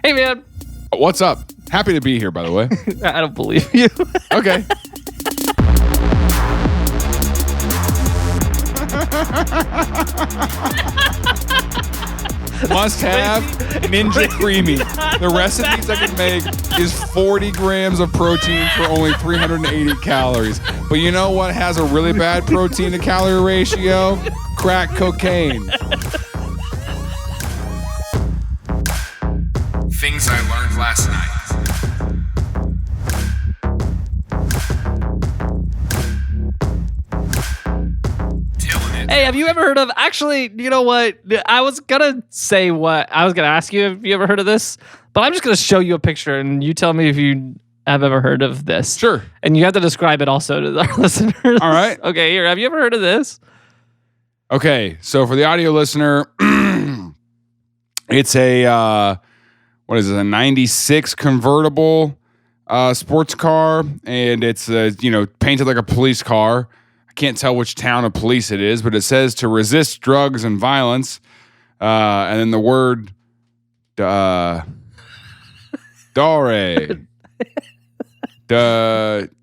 Hey, man. What's up? Happy to be here, by the way. I don't believe you. Okay. Must have Ninja Creamy. The recipes I can make is 40 grams of protein for only 380 calories. But you know what has a really bad protein to calorie ratio? Crack cocaine. Things I learned last night. TILLN. Hey, have you ever heard of... Actually, you know what? I was going to say what... I was going to ask you if you ever heard of this, but I'm just going to show you a picture, and you tell me if you have ever heard of this. Sure. And you have to describe it also to our listeners. All right. Okay, here. Have you ever heard of this? Okay, so for the audio listener, it's a... what is it? A 96 convertible sports car, and it's painted like a police car. I can't tell which town of police it is, but it says to resist drugs and violence, and then the word dare,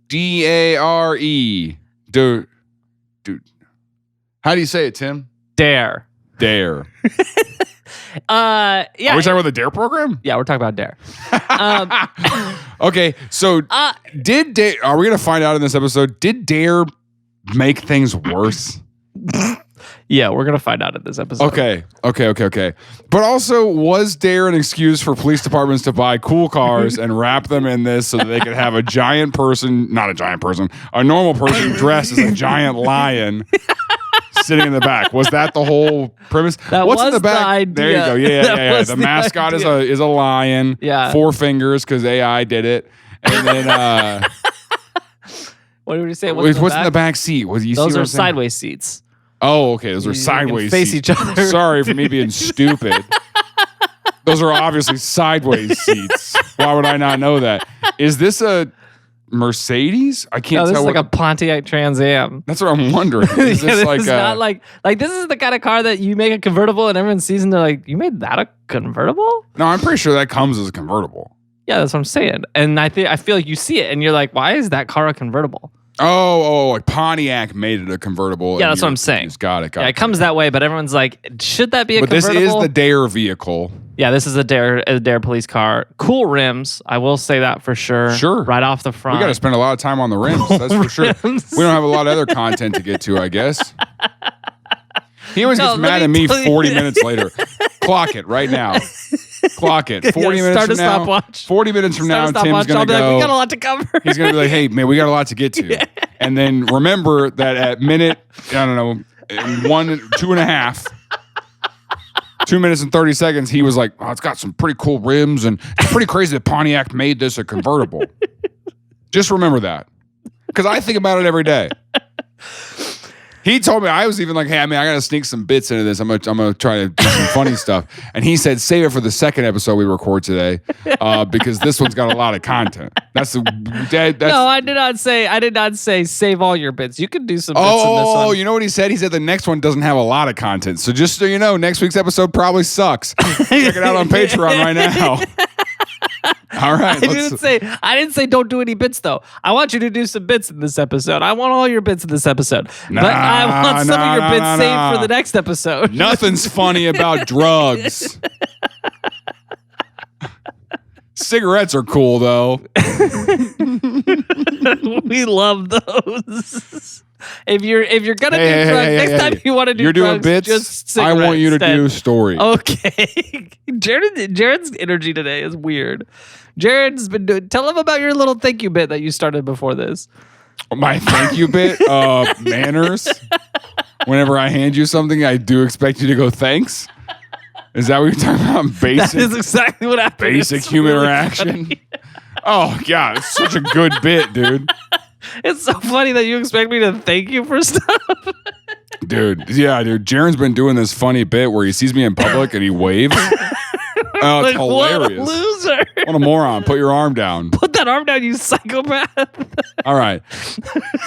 D-A-R-E, dude. How do you say it, Tim? Dare. Dare. Yeah. Are we talking about the Dare program? Yeah, we're talking about Dare. Okay, so did Dare... Are we going to find out in this episode, did Dare make things worse? Yeah, we're going to find out in this episode. Okay. But also, was Dare an excuse for police departments to buy cool cars and wrap them in this so that they could have a giant person... Not a giant person. A normal person dressed as a giant lion... sitting in the back. Was that the whole premise? What's in the back? The idea. There you go. Yeah. The mascot is a lion. Yeah. 4 fingers because AI did it. And then what did you say? what's in the back seat? Those are sideways seats. Oh, okay. Those are sideways face seats. Each other. Sorry for me being stupid. Those are obviously sideways seats. Why would I not know that? Is this a Mercedes? I can't tell. This is like a Pontiac Trans Am. That's what I'm wondering. Is this like is not like this is the kind of car that you make a convertible and everyone sees and they're like, you made that a convertible? No, I'm pretty sure that comes as a convertible. Yeah, that's what I'm saying. And I feel like you see it and you're like, why is that car a convertible? Oh, like Pontiac made it a convertible. Yeah, that's what I'm saying. Got it. Yeah, it comes that way, but everyone's like, should that be a convertible? But this is the Dare vehicle. Yeah, this is a Dare police car. Cool rims. I will say that for sure. Sure. Right off the front. We got to spend a lot of time on the rims. That's for sure. We don't have a lot of other content to get to, I guess. He always gets mad at me 40 minutes later. Clock it right now. Clock it. 40 minutes start from a now. Stopwatch. 40 minutes from now, Tim's going to go. Like, we got a lot to cover. He's going to be like, hey, man, we got a lot to get to. Yeah. And then remember that at minute, I don't know, 2.5, 2 minutes and 30 seconds, he was like, oh, it's got some pretty cool rims and it's pretty crazy that Pontiac made this a convertible. Just remember that. Because I think about it every day. He told me, I was even like, hey, I got to sneak some bits into this. I'm gonna try to do some funny stuff. And he said, save it for the second episode we record today because this one's got a lot of content. No, I did not say save all your bits. You can do some bits in this one. Oh, you know what he said? He said the next one doesn't have a lot of content. So just so you know, next week's episode probably sucks. Check it out on Patreon right now. All right. I didn't say don't do any bits though. I want you to do some bits in this episode. I want all your bits in this episode. But I want some of your bits saved for the next episode. Nothing's funny about drugs. Cigarettes are cool though. We love those. If you're gonna do drugs, next time you want to do drugs, doing bits, just cigarettes. I want you to do stories. Okay. Jaron's energy today is weird. Jaron's been doing. Tell him about your little thank you bit that you started before this. My thank you bit, manners. Whenever I hand you something, I do expect you to go thanks. Is that what you're talking about? Basic. That is exactly what happened. Basic human interaction. Oh God, it's such a good bit, dude. It's so funny that you expect me to thank you for stuff. Dude, Jaron's been doing this funny bit where he sees me in public and he waves. Oh, it's hilarious. What a loser. What a moron. Put your arm down. Put that arm down, you psychopath. All right.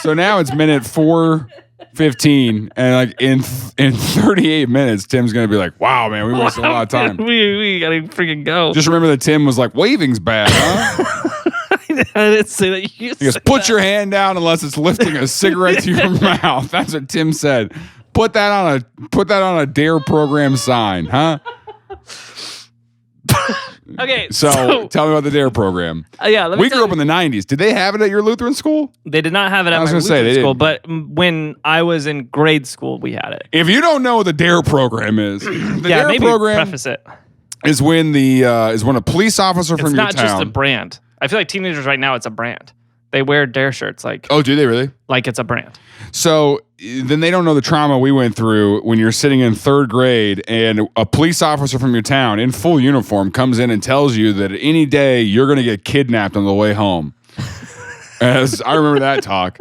So now it's minute 4 15, and like in 38 minutes, Tim's gonna be like, "Wow, man, we wasted a lot of time." we gotta freaking go. Just remember that Tim was like, "Waving's bad, huh?" I didn't say that. He goes, "Put your hand down unless it's lifting a cigarette to your mouth." That's what Tim said. Put that on a DARE program sign, huh? Okay, So tell me about the DARE program. Yeah, We grew up in the 90s. Did they have it at your Lutheran school? They did not have it at my Lutheran school, but when I was in grade school, we had it. If you don't know what the DARE program is, the DARE maybe program preface it. is when a police officer from your town. It's not just a brand. I feel like teenagers right now, it's a brand. They wear DARE shirts like. Oh, do they really? Like it's a brand. So then they don't know the trauma we went through when you're sitting in third grade and a police officer from your town in full uniform comes in and tells you that any day you're going to get kidnapped on the way home. As I remember that talk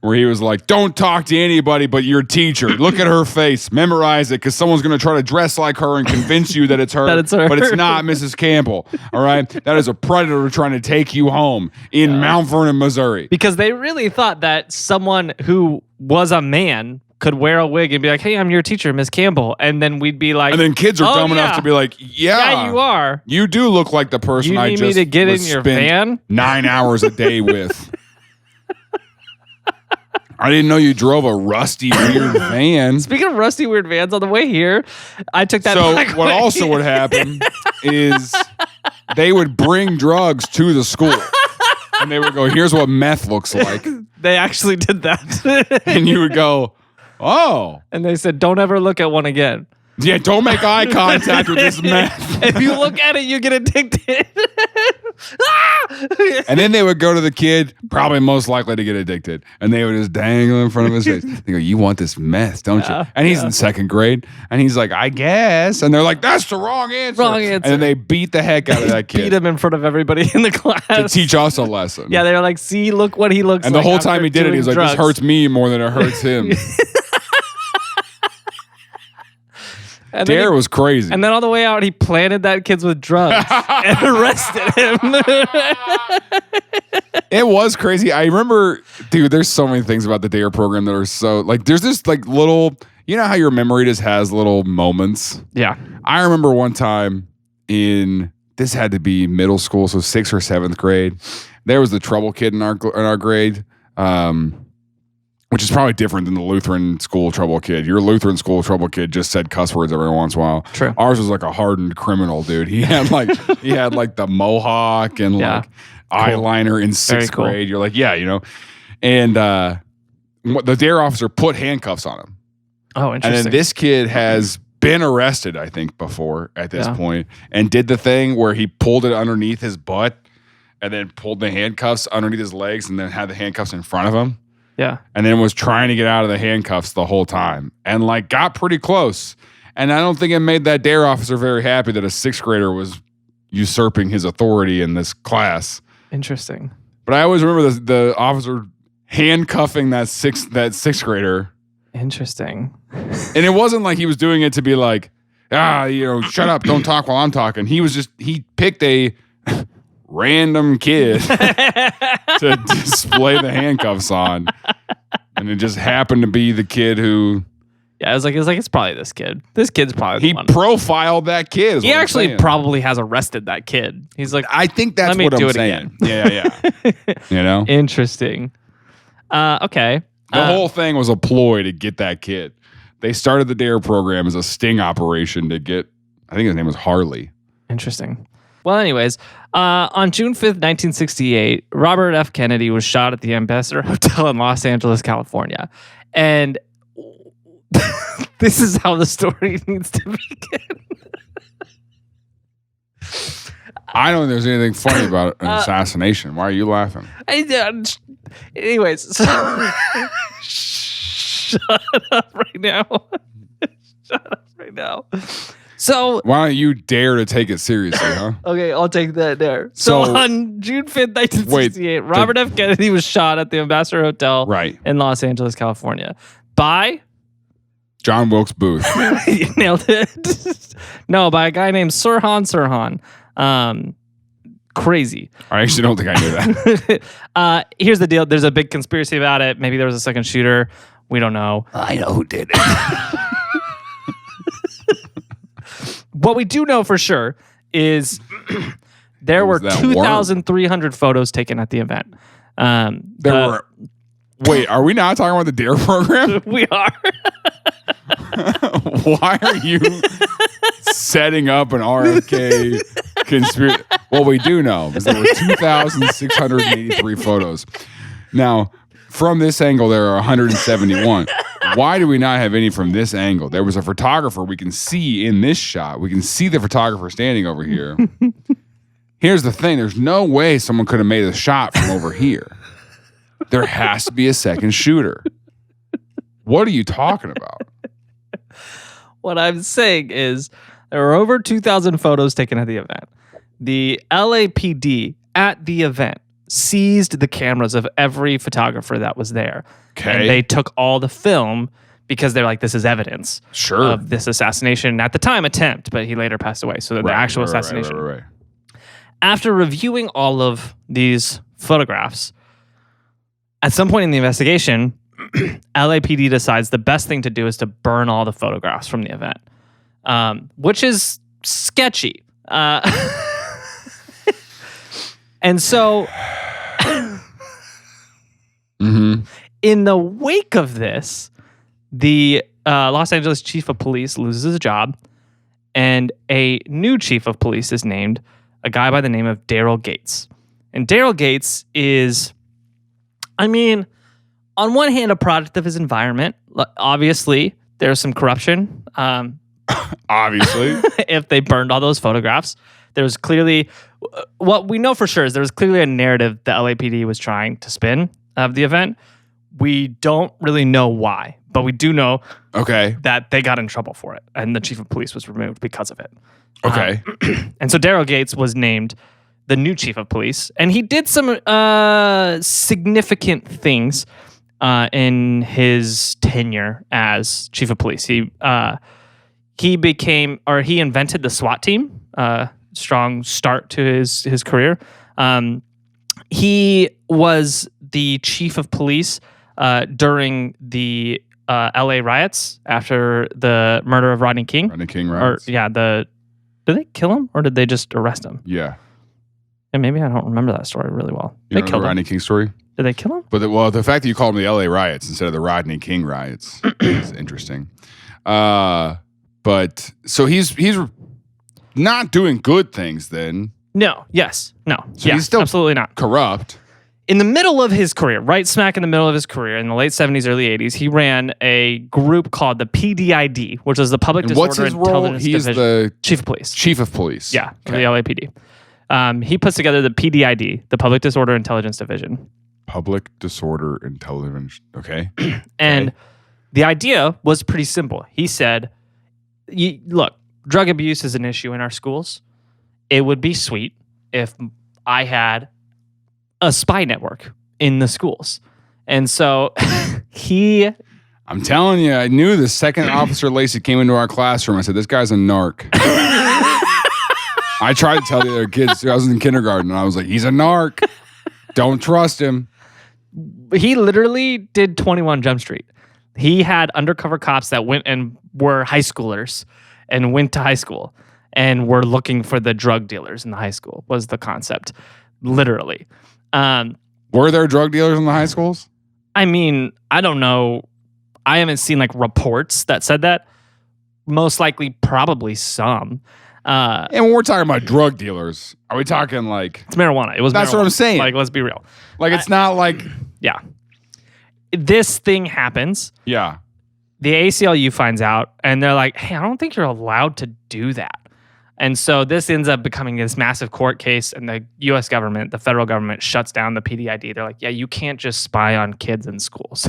where he was like, "Don't talk to anybody but your teacher. Look at her face. Memorize it because someone's going to try to dress like her and convince you that it's her, that it's her. But it's not Mrs. Campbell. All right? That is a predator trying to take you home in Mount Vernon, Missouri." Because they really thought that someone who was a man could wear a wig and be like, "Hey, I'm your teacher, Miss Campbell." And then we'd be like... And then kids are dumb enough to be like, Yeah, you are. You do look like the person I just You need me to get in your spent van? 9 hours a day with. I didn't know you drove a rusty, weird van. Speaking of rusty, weird vans, on the way here, I took that So back what way. also would happen is they would bring drugs to the school. And they would go, "Here's what meth looks like." They actually did that. And you would go, "Oh." And they said, "Don't ever look at one again." Yeah, don't make eye contact with this meth. If you look at it, you get addicted. And then they would go to the kid, probably most likely to get addicted, and they would just dangle in front of his face. They go, "You want this meth, don't you?" And he's in second grade, and he's like, "I guess." And they're like, "That's the wrong answer." Wrong answer. And then they beat the heck out of that kid. Beat him in front of everybody in the class. To teach us a lesson. Yeah, they're like, "See, look what he looks And like." the whole time he did it, he was like, "This hurts me more than it hurts him." And DARE was crazy. And then on the way out, he planted that kids with drugs and arrested him. It was crazy. I remember, dude, there's so many things about the DARE program that are so, like, there's this, like, little, you know how your memory just has little moments? Yeah. I remember one time this had to be middle school, so 6th or 7th grade. There was the trouble kid in our grade, which is probably different than the Lutheran school trouble kid. Your Lutheran school trouble kid just said cuss words every once in a while. True. Ours was like a hardened criminal, dude. He had like the mohawk and like eyeliner in 6th grade. You're like, yeah, you know. And the DARE officer put handcuffs on him. Oh, interesting. And then this kid has been arrested, I think, before at this point, and did the thing where he pulled it underneath his butt and then pulled the handcuffs underneath his legs and then had the handcuffs in front of him. Yeah. And then was trying to get out of the handcuffs the whole time and like got pretty close. And I don't think it made that DARE officer very happy that a 6th grader was usurping his authority in this class. Interesting. But I always remember the officer handcuffing that sixth grader. Interesting. And it wasn't like he was doing it to be like, shut up, don't talk while I'm talking. He picked a random kid to display the handcuffs on. And it just happened to be the kid who... Yeah, it's probably this kid. This kid's probably He profiled that kid. He actually probably has arrested that kid. He's like, I think that's what I'm saying. Yeah. You know? Interesting. Okay. The whole thing was a ploy to get that kid. They started the DARE program as a sting operation to get, I think his name was Harley. Interesting. Well, anyways, on June 5th, 1968, Robert F. Kennedy was shot at the Ambassador Hotel in Los Angeles, California. And this is how the story needs to begin. I don't think there's anything funny about an assassination. Why are you laughing? Anyways, so shut up right now. Shut up right now. So why don't you dare to take it seriously, huh? Okay, I'll take that there. So on June 5th, 1968, Robert F. Kennedy was shot at the Ambassador Hotel in Los Angeles, California by John Wilkes Booth. You nailed it. No, by a guy named Sirhan Sirhan. Crazy. I actually don't think I knew that. Here's the deal. There's a big conspiracy about it. Maybe there was a second shooter. We don't know. I know who did it. What we do know for sure is there were that 2,300 photos taken at the event. Wait, are we not talking about the DARE program? We are. Why are you setting up an RFK conspiracy? Well, we do know because there were 2,683 photos. Now, from this angle, there are 171. Why do we not have any from this angle? There was a photographer we can see in this shot. We can see the photographer standing over here. Here's the thing. There's no way someone could have made a shot from over here. There has to be a second shooter. What are you talking about? What I'm saying is there were over 2,000 photos taken at the event. The LAPD at the event seized the cameras of every photographer that was there. Okay. And they took all the film because they're like, this is evidence of this assassination. At the time, attempt, but he later passed away. So the actual assassination. Right. After reviewing all of these photographs, at some point in the investigation, LAPD decides the best thing to do is to burn all the photographs from the event, which is sketchy. And so, in the wake of this, the Los Angeles chief of police loses his job, and a new chief of police is named, a guy by the name of Daryl Gates. And Daryl Gates is, I mean, on one hand, a product of his environment. Obviously, there's some corruption. Obviously. If they burned all those photographs, there's clearly, what we know for sure is there was clearly a narrative the LAPD was trying to spin of the event. We don't really know why, but we do know that they got in trouble for it, and the chief of police was removed because of it. Okay. And so Daryl Gates was named the new chief of police, and he did some significant things in his tenure as chief of police. He invented the SWAT team. Strong start to his career. He was the chief of police during the LA riots after the murder of Rodney King. Rodney King riots. Did they kill him or did they just arrest him? Yeah. And maybe I don't remember that story really well. You remember the Rodney King story? Did they kill him? But the fact that you called them the LA riots instead of the Rodney King riots is interesting. But so he's not doing good things then. No. Yes. No. So he's still absolutely not corrupt. In the middle of his career, right smack in the middle of his career, in the late 70s, early 80s, he ran a group called the PDID, which was the Public Disorder Intelligence Division. He's the chief of police. Chief of police. Yeah, for the LAPD. He puts together the PDID, the Public Disorder Intelligence Division. Public Disorder Intelligence. Okay. And the idea was pretty simple. He said, look, drug abuse is an issue in our schools. It would be sweet if I had a spy network in the schools. And so I'm telling you, I knew the second Officer Lacey came into our classroom. I said, this guy's a narc. I tried to tell the other kids. I was in kindergarten, and I was like, he's a narc. Don't trust him. He literally did 21 Jump Street. He had undercover cops that went and were high schoolers and went to high school and were looking for the drug dealers in the high school, was the concept, literally. Were there drug dealers in the high schools? I mean, I don't know. I haven't seen like reports that said that. Most likely, probably some. And when we're talking about drug dealers, are we talking like... It's marijuana. It was That's marijuana. what I'm saying. Like, let's be real. Like, it's not like... Yeah. This thing happens. Yeah. The ACLU finds out, and they're like, hey, I don't think you're allowed to do that. And so this ends up becoming this massive court case, and the U.S. government, the federal government, shuts down the PDID. They're like, yeah, you can't just spy on kids in schools.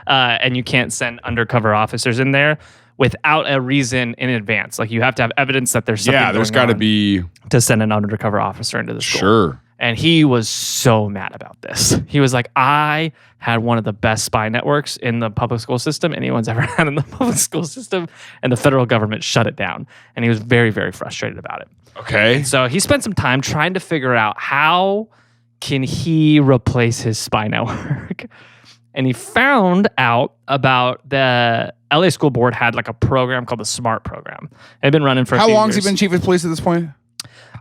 And you can't send undercover officers in there without a reason in advance. Like, you have to have evidence that there's something there's got to be... to send an undercover officer into the school. Sure. And he was so mad about this. He was like, I had one of the best spy networks in the public school system anyone's ever had in the public school system, and the federal government shut it down. And he was very, very frustrated about it. Okay. So he spent some time trying to figure out how can he replace his spy network. and he found out about the LA School Board had like a program called the SMART program. It had been running for a How few long has years. he been chief of police at this point?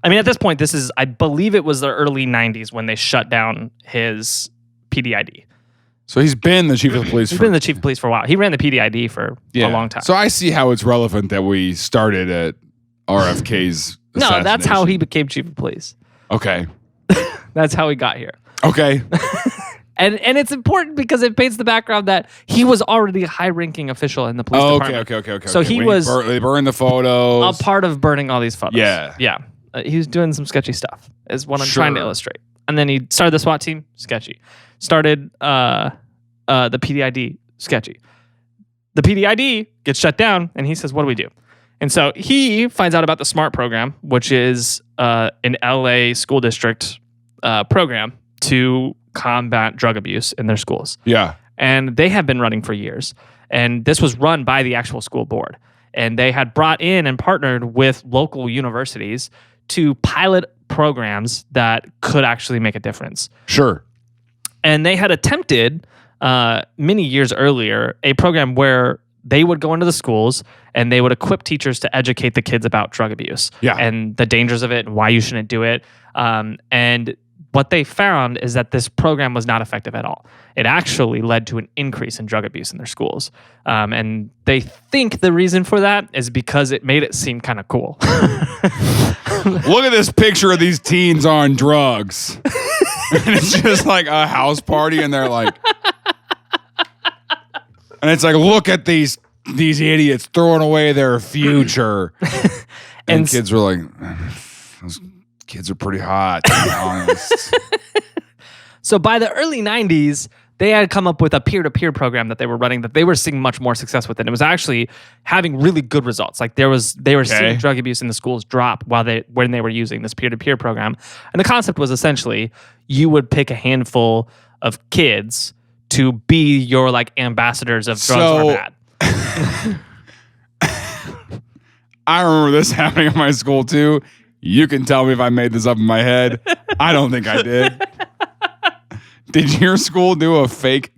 I mean, at this point, this is, I believe it was the early 90s when they shut down his PDID. So he's been the chief of police. He's been the chief of police for a while. He ran the PDID for a long time. So I see how it's relevant that we started at RFK's No, that's how assassination. he became chief of police. Okay. That's how he got here. Okay. And it's important because it paints the background that he was already a high-ranking official in the police department. Okay. So he was They burned the photos. a part of burning all these photos. Yeah. Yeah. He was doing some sketchy stuff, is what I'm trying to illustrate. And then he started the SWAT team, sketchy. Started the PDID, sketchy. The PDID gets shut down, and he says, what do we do? And so he finds out about the SMART program, which is an LA school district program to combat drug abuse in their schools. Yeah. And they have been running for years. And this was run by the actual school board. And they had brought in and partnered with local universities to pilot programs that could actually make a difference. Sure. And they had attempted many years earlier a program where they would go into the schools and they would equip teachers to educate the kids about drug abuse and the dangers of it and why you shouldn't do it. And what they found is that this program was not effective at all. It actually led to an increase in drug abuse in their schools. And they think the reason for that is because it made it seem kind of cool. Look at this picture of these teens on drugs. And it's just like a house party, and they're like, and it's like, look at these idiots throwing away their future. And kids were like, those kids are pretty hot, to be honest. So by the early 90s, they had come up with a peer-to-peer program that they were running that they were seeing much more success with. And it was actually having really good results. Like they were seeing drug abuse in the schools drop when they were using this peer-to-peer program. And the concept was essentially you would pick a handful of kids to be your like ambassadors of drugs are bad. I remember this happening in my school too. You can tell me if I made this up in my head. I don't think I did. Did your school do a fake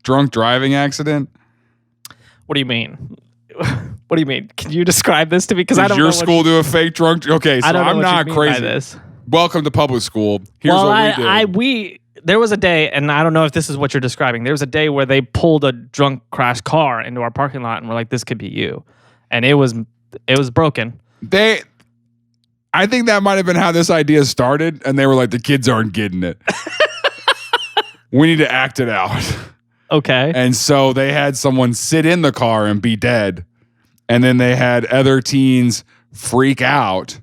drunk driving accident? What do you mean? What do you mean? Can you describe this to me? Because I don't know. Did your school do a fake drunk? Okay, so I'm not crazy. This. Welcome to public school. Here's what we did. There was a day, and I don't know if this is what you're describing. There was a day where they pulled a drunk crash car into our parking lot, and we're like, "This could be you," and it was broken. I think that might have been how this idea started, and they were like, "The kids aren't getting it. We need to act it out." Okay. And so they had someone sit in the car and be dead, and then they had other teens freak out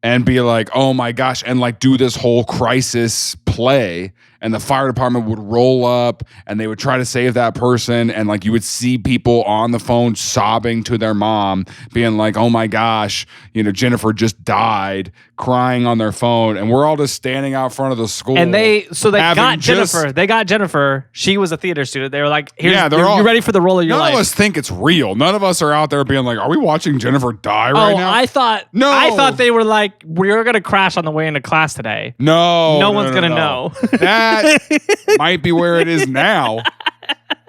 and be like, oh my gosh, and like do this whole crisis play, and the fire department would roll up and they would try to save that person, and like you would see people on the phone sobbing to their mom, being like, oh my gosh, Jennifer just died, crying on their phone, and we're all just standing out front of the school. And they got Jennifer. They got Jennifer. She was a theater student. They were like, "You're ready for the role of your life." None of us think it's real. None of us are out there being like, "Are we watching Jennifer die right now?" I thought they were like, "We're gonna crash on the way into class today." No one's gonna know. That might be where it is now.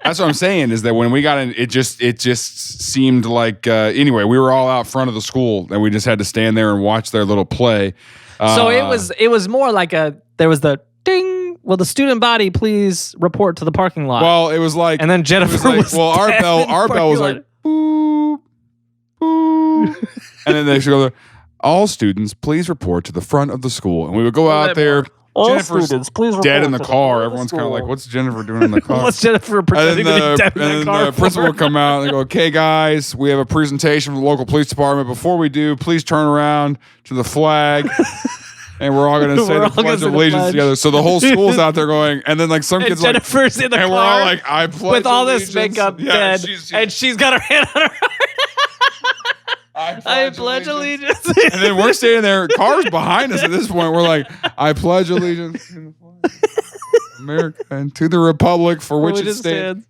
That's what I'm saying, is that when we got in, it just seemed like, anyway, we were all out front of the school and we just had to stand there and watch their little play. So it was more like there was the ding. Will the student body please report to the parking lot? Well, it was like, and then Jennifer was our bell was like, boop, boop. And then they should go, all students, please report to the front of the school. And we would go out there. All Jennifer's students, please dead in the report car. Everyone's kind of like, what's Jennifer doing in the car? What's Jennifer pretending to be dead in the car? And then the principal would come out and go, okay, guys, we have a presentation from the local police department. Before we do, please turn around to the flag. And we're all going to say the Pledge of Allegiance together. So the whole school's out there going, and then like some kids Jennifer's in the car. And we're all like, I pledge with all allegiance. this makeup dead. And she's got her hand on her heart. I pledge allegiance. And then we're standing there, cars behind us at this point. We're like, I pledge allegiance to the flag of America and to the republic for which it stands.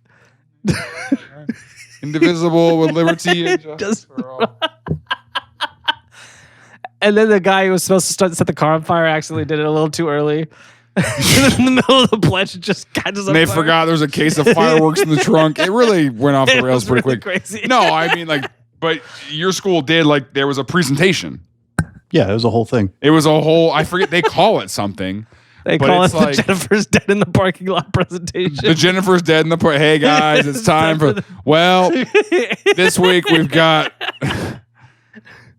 Indivisible with liberty and justice for all. And then the guy who was supposed to set the car on fire accidentally did it a little too early. in the middle of the pledge, it just catches And they fire. forgot there was a case of fireworks in the trunk. It really went off the It rails was pretty really quick. crazy. No, I mean, like, but your school did, like, there was a presentation. Yeah, it was a whole thing. It was a whole, I forget, they call it something. They but call it it's the like- Jennifer's dead in the parking lot presentation. The Jennifer's dead in the park. Hey guys, it's time for. Well, this week we've got.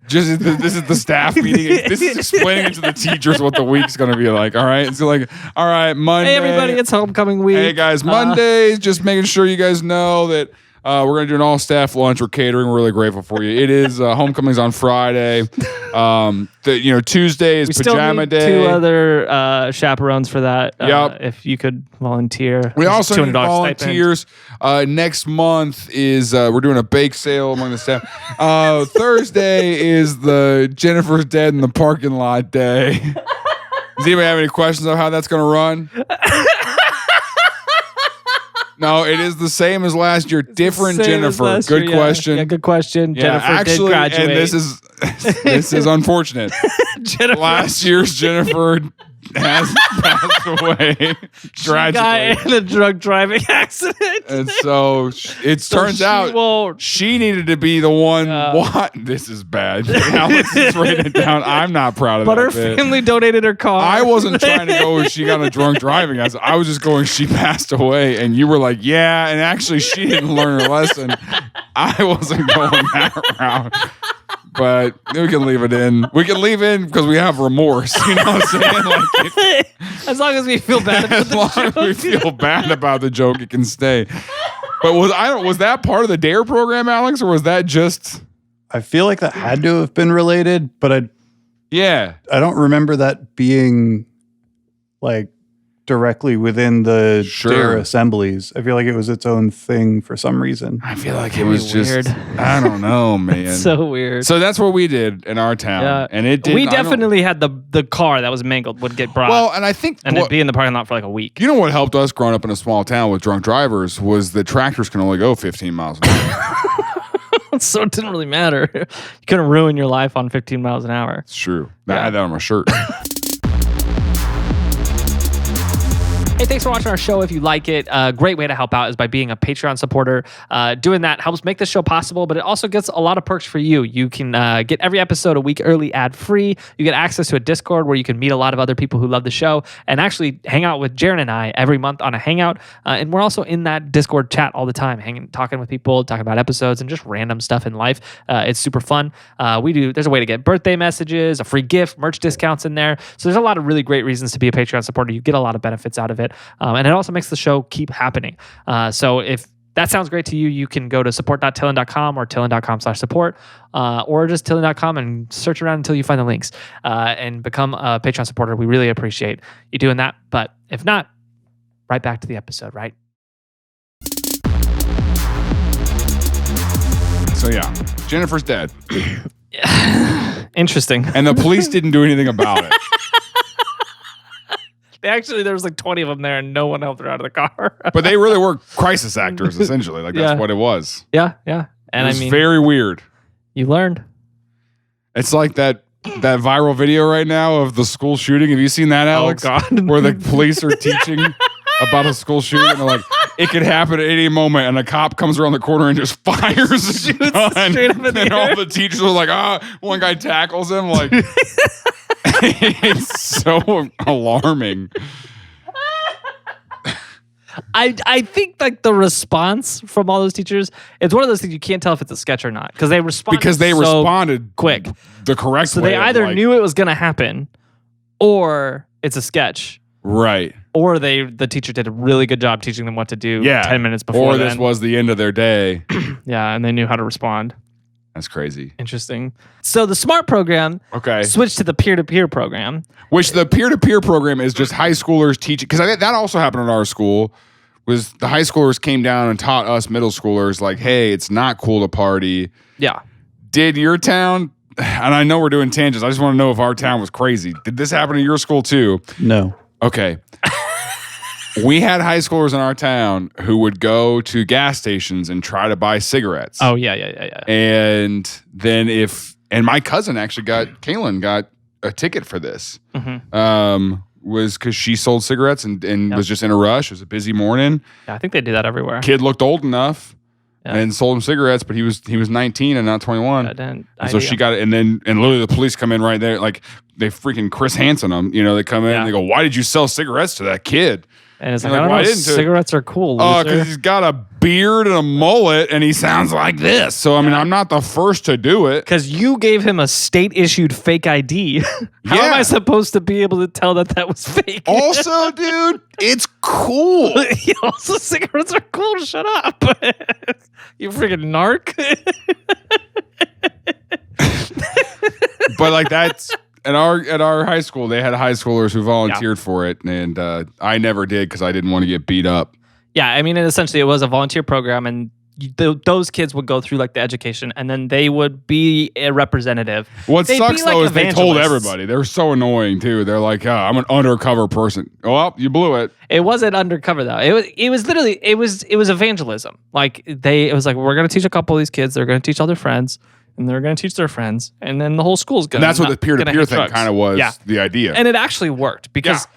This is the staff meeting. This is explaining it to the teachers what the week's going to be like. All right, so like, all right, Monday. Hey everybody, it's homecoming week. Hey guys, Mondays. Just making sure you guys know that. We're going to do an all-staff lunch. We're catering. We're really grateful for you. It is homecoming's on Friday. Tuesday is We still pajama need day. 2 other chaperones for that. Yep. If you could volunteer. We also need $200 stipend. volunteers. Next month is we're doing a bake sale among the staff. Thursday is the Jennifer's Dead in the Parking Lot day. Does anybody have any questions on how that's going to run? No, it is the same as last year. Different Same as Jennifer. last Good year, question. Yeah, good question. Yeah, Jennifer actually, did graduate. and this is unfortunate. Jennifer, Last year's Jennifer has passed away she got tragically. in a drunk driving accident. And so it turns out won't. she needed to be the one. What? This is bad. Alex is writing it down. I'm not proud of But that. her bit. family donated her car. I wasn't trying to go. She got a drunk driving accident. I was just going. She passed away, and you were like, "Yeah." And actually, she didn't learn her lesson. I wasn't going that route. But we can leave it in. We can leave in because we have remorse. You know what I'm saying? Like, as long as we feel bad about as the long joke. as we feel bad about the joke, it can stay. But was that part of the DARE program, Alex, or was that just? I feel like that had to have been related, but I don't remember that being like directly within the Sure. DARE assemblies. I feel like it was its own thing for some reason. I feel like it was just. Weird. I don't know, man. It's so weird. So that's what we did in our town, Yeah. and it did. We definitely had the car that was mangled would get brought. Well, and I think it'd be in the parking lot for like a week. you know what helped us growing up in a small town with drunk drivers was that tractors can only go 15 miles an hour. So it didn't really matter. You couldn't ruin your life on 15 miles an hour. It's true. I had that on my shirt. Hey, thanks for watching our show. If you like it, a great way to help out is by being a Patreon supporter. Doing that helps make this show possible, but it also gets a lot of perks for you. You can get every episode a week early ad-free. You get access to a Discord where you can meet a lot of other people who love the show and actually hang out with Jaron and I every month on a hangout. And we're also in that Discord chat all the time, talking with people, talking about episodes and just random stuff in life. It's super fun. There's a way to get birthday messages, a free gift, merch discounts in there. So there's a lot of really great reasons to be a Patreon supporter. You get a lot of benefits out of it. And it also makes the show keep happening. So if that sounds great to you, you can go to support.tilln.com or tilln.com/support, or just tilln.com and search around until you find the links and become a Patreon supporter. We really appreciate you doing that. But if not, right back to the episode, right? So yeah, Jennifer's dead, Interesting. and the police didn't do anything about it. There was like 20 of them there and no one helped her out of the car. But they really were crisis actors, essentially. Like that's what it was. Yeah. And It was very weird. you learned. It's like that viral video right now of the school shooting. Have you seen that, Alex? Oh, God. Where the police are teaching about a school shooting, and they're like, it could happen at any moment, and a cop comes around the corner and just fires a gun. straight up in the and air. all the teachers are like, one guy tackles him, like, it's so alarming. I think like the response from all those teachers, it's one of those things you can't tell if it's a sketch or not because they responded quick, the correct so way. they either knew it was going to happen, or it's a sketch, right, or the teacher did a really good job teaching them what to do. 10 minutes before, or this was the end of their day. Yeah, and they knew how to respond. That's crazy. Interesting. So the SMART program switched to the peer-to-peer program. Which the peer-to-peer program is just high schoolers teaching. Because that also happened at our school. Was the high schoolers came down and taught us middle schoolers, like, hey, it's not cool to party. Yeah. Did your town, and I know we're doing tangents, I just want to know if our town was crazy. Did this happen to your school too? No. Okay. We had high schoolers in our town who would go to gas stations and try to buy cigarettes. Oh, yeah. And then and my cousin actually TILLN got a ticket for this. Mm-hmm. was because she sold cigarettes and was just in a rush. It was a busy morning. Yeah, I think they do that everywhere. Kid looked old enough and sold him cigarettes, but he was 19 and not 21. So she got it, and literally the police come in right there, like they freaking Chris Hansen them. They come in and they go, "Why did you sell cigarettes to that kid?" And it's like, I don't know, cigarettes are cool. Oh, because he's got a beard and a mullet and he sounds like this. So, I mean, I'm not the first to do it. Because you gave him a state-issued fake ID. How am I supposed to be able to tell that was fake? Also, dude, it's cool. Also, cigarettes are cool. Shut up. You freaking narc. But, like, that's... At our high school, they had high schoolers who volunteered for it, and I never did because I didn't want to get beat up. Yeah, I mean, essentially, it was a volunteer program, and those kids would go through like the education, and then they would be a representative. What sucks though is they told everybody. They were so annoying too. They're like, "Oh, I'm an undercover person." Oh, well, you blew it. It wasn't undercover though. It was literally it was evangelism. Like it was like, we're gonna teach a couple of these kids. They're gonna teach all their friends. And they're going to teach their friends, and then the whole school's going to. That's what the peer-to-peer thing kind of was. The idea, and it actually worked because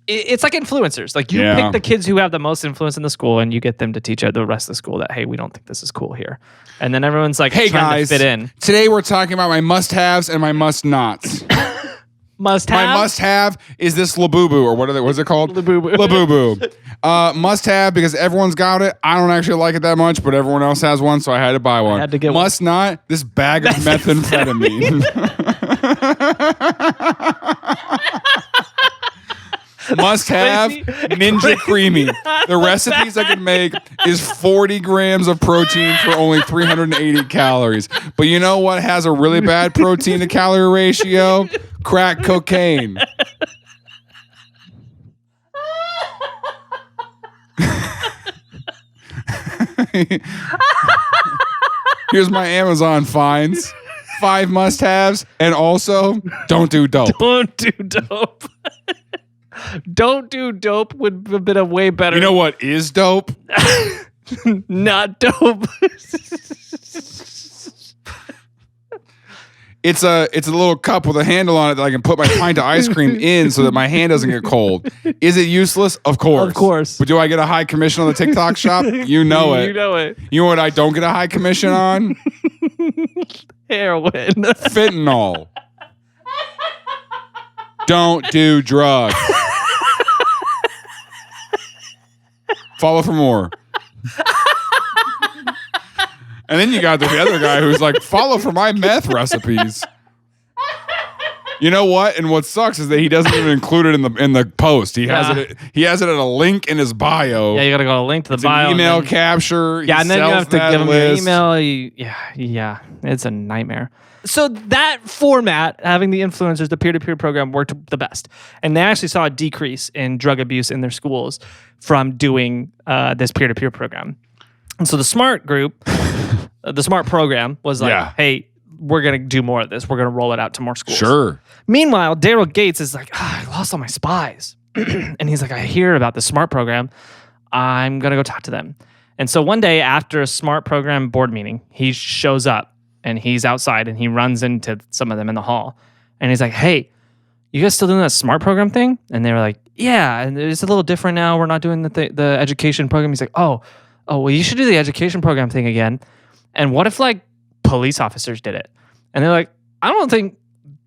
it's like influencers. Like you pick the kids who have the most influence in the school, and you get them to teach the rest of the school that, hey, we don't think this is cool here, and then everyone's like, hey guys, to fit in. Today we're talking about my must-haves and my must-nots. Must-have? My must-have is this Labubu, or what's it called? Labubu. Labubu. Must-have because everyone's got it. I don't actually like it that much, but everyone else has one, so I had to buy one. I had to get Must-not, this bag of methamphetamine. Must-have Ninja Creamy. The recipes I can make is 40 grams of protein for only 380 calories. But you know what has a really bad protein to calorie ratio? Crack cocaine. Here's my Amazon finds. 5 must-haves, and also don't do dope. Don't do dope. Don't do dope would have been a way better. You know what is dope? Not dope. It's a little cup with a handle on it that I can put my pint of ice cream in so that my hand doesn't get cold. Is it useless? Of course. Of course. But do I get a high commission on the TikTok shop? You know it. You know it. You know what I don't get a high commission on? Heroin. Fentanyl. Don't do drugs. Follow for more. And then you got the other guy who's like, follow for my meth recipes. You know what? And what sucks is that he doesn't even include it in the post. He has it at a link in his bio. Yeah, you gotta go to a link to the bio. An email capture. Yeah, and then you have to give him an email. Yeah, it's a nightmare. So that format, having the influencers, the peer-to-peer program, worked the best. And they actually saw a decrease in drug abuse in their schools from doing this peer-to-peer program. And so the SMART group, the SMART program was like, hey, we're going to do more of this. We're going to roll it out to more schools. Sure. Meanwhile, Daryl Gates is like, I lost all my spies. And he's like, I hear about the SMART program. I'm going to go talk to them. And so one day after a SMART program board meeting, he shows up and he's outside and he runs into some of them in the hall. And he's like, hey, you guys still doing that SMART program thing? And they were like, yeah, and it's a little different now. We're not doing the education program. He's like, oh, well, you should do the education program thing again. And what if like police officers did it? And they're like, I don't think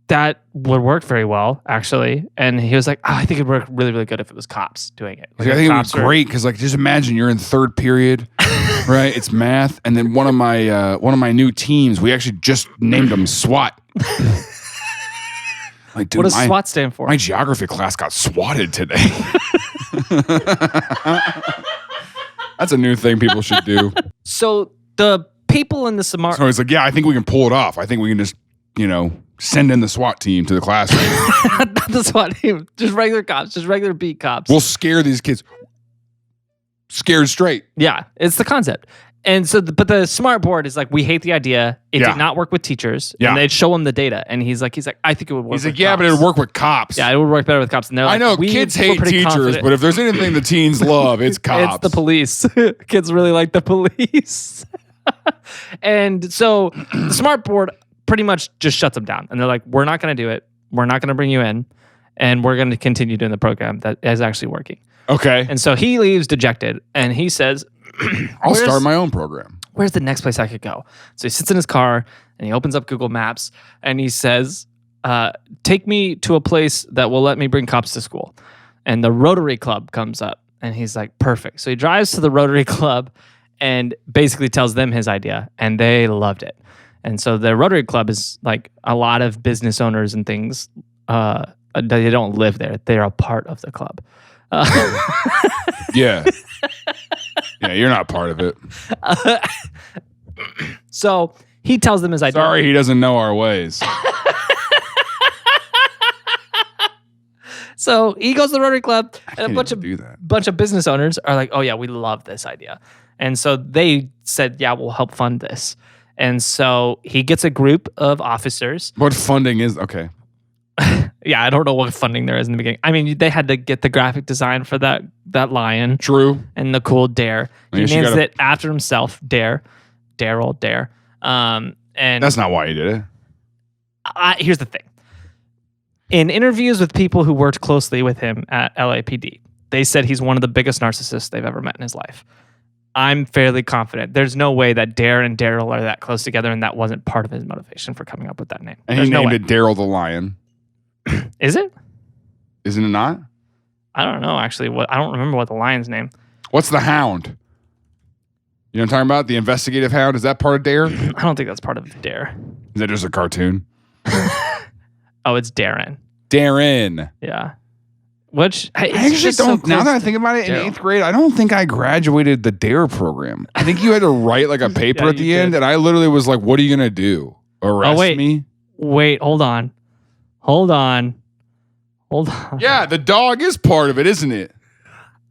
that would work very well, actually. And he was like, I think it'd work really, really good if it was cops doing it. Like, I think it would be great because, like, just imagine you're in third period, right? It's math, and then one of my new teams, we actually just named them SWAT. Like, dude, what does SWAT stand for? My geography class got swatted today. That's a new thing people should do. So the people in the SMART. So he's like, yeah, I think we can pull it off. I think we can just, send in the SWAT team to the classroom. Not the SWAT team, just regular cops, just regular beat cops. We'll scare these kids. Scared straight. Yeah, it's the concept. And so, but the SMART board is like, we hate the idea. It did not work with teachers. Yeah. And they'd show him the data. And he's like, I think it would work. He's like, yeah, cops. But it would work with cops. Yeah, it would work better with cops. And they're like, I know kids hate teachers, confident. But if there's anything the teens love, it's cops. It's the police. Kids really like the police. And so the SMART board pretty much just shuts them down. And they're like, we're not going to do it. We're not going to bring you in. and we're going to continue doing the program that is actually working. Okay. And so he leaves dejected, and he says, I'll start my own program. Where's the next place I could go? So he sits in his car, and he opens up Google Maps, and he says, take me to a place that will let me bring cops to school. And the Rotary Club comes up, and he's like, perfect. So he drives to the Rotary Club and basically tells them his idea, and they loved it. And so the Rotary Club is like a lot of business owners and things. They don't live there. They're a part of the club. Yeah. Yeah, you're not part of it. So he tells them his idea. Sorry, he doesn't know our ways. So he goes to the Rotary Club, and a bunch of business owners are like, oh yeah, we love this idea. And so they said, yeah, we'll help fund this. And so he gets a group of officers. What funding is? Okay. Yeah, I don't know what funding there is in the beginning. I mean, they had to get the graphic design for that lion. True. And the cool Dare. He names it after himself, Dare. Daryl, Dare. And that's not why he did it. Here's the thing. In interviews with people who worked closely with him at LAPD, they said he's one of the biggest narcissists they've ever met in his life. I'm fairly confident. There's no way that Dare and Daryl are that close together, and that wasn't part of his motivation for coming up with that name. And he named it Daryl the Lion. Is it? Isn't it not? I don't know, actually. I don't remember what the lion's name. What's the hound? You know what I'm talking about? The investigative hound? Is that part of Dare? I don't think that's part of Dare. Is that just a cartoon? Oh, it's Darren. Darren. Yeah. Which I actually don't. Now that I think about it, in 8th grade, I don't think I graduated the Dare program. I think you had to write like a paper at the end, and I literally was like, "What are you gonna do? Arrest me?" Wait, hold on. Yeah, the dog is part of it, isn't it?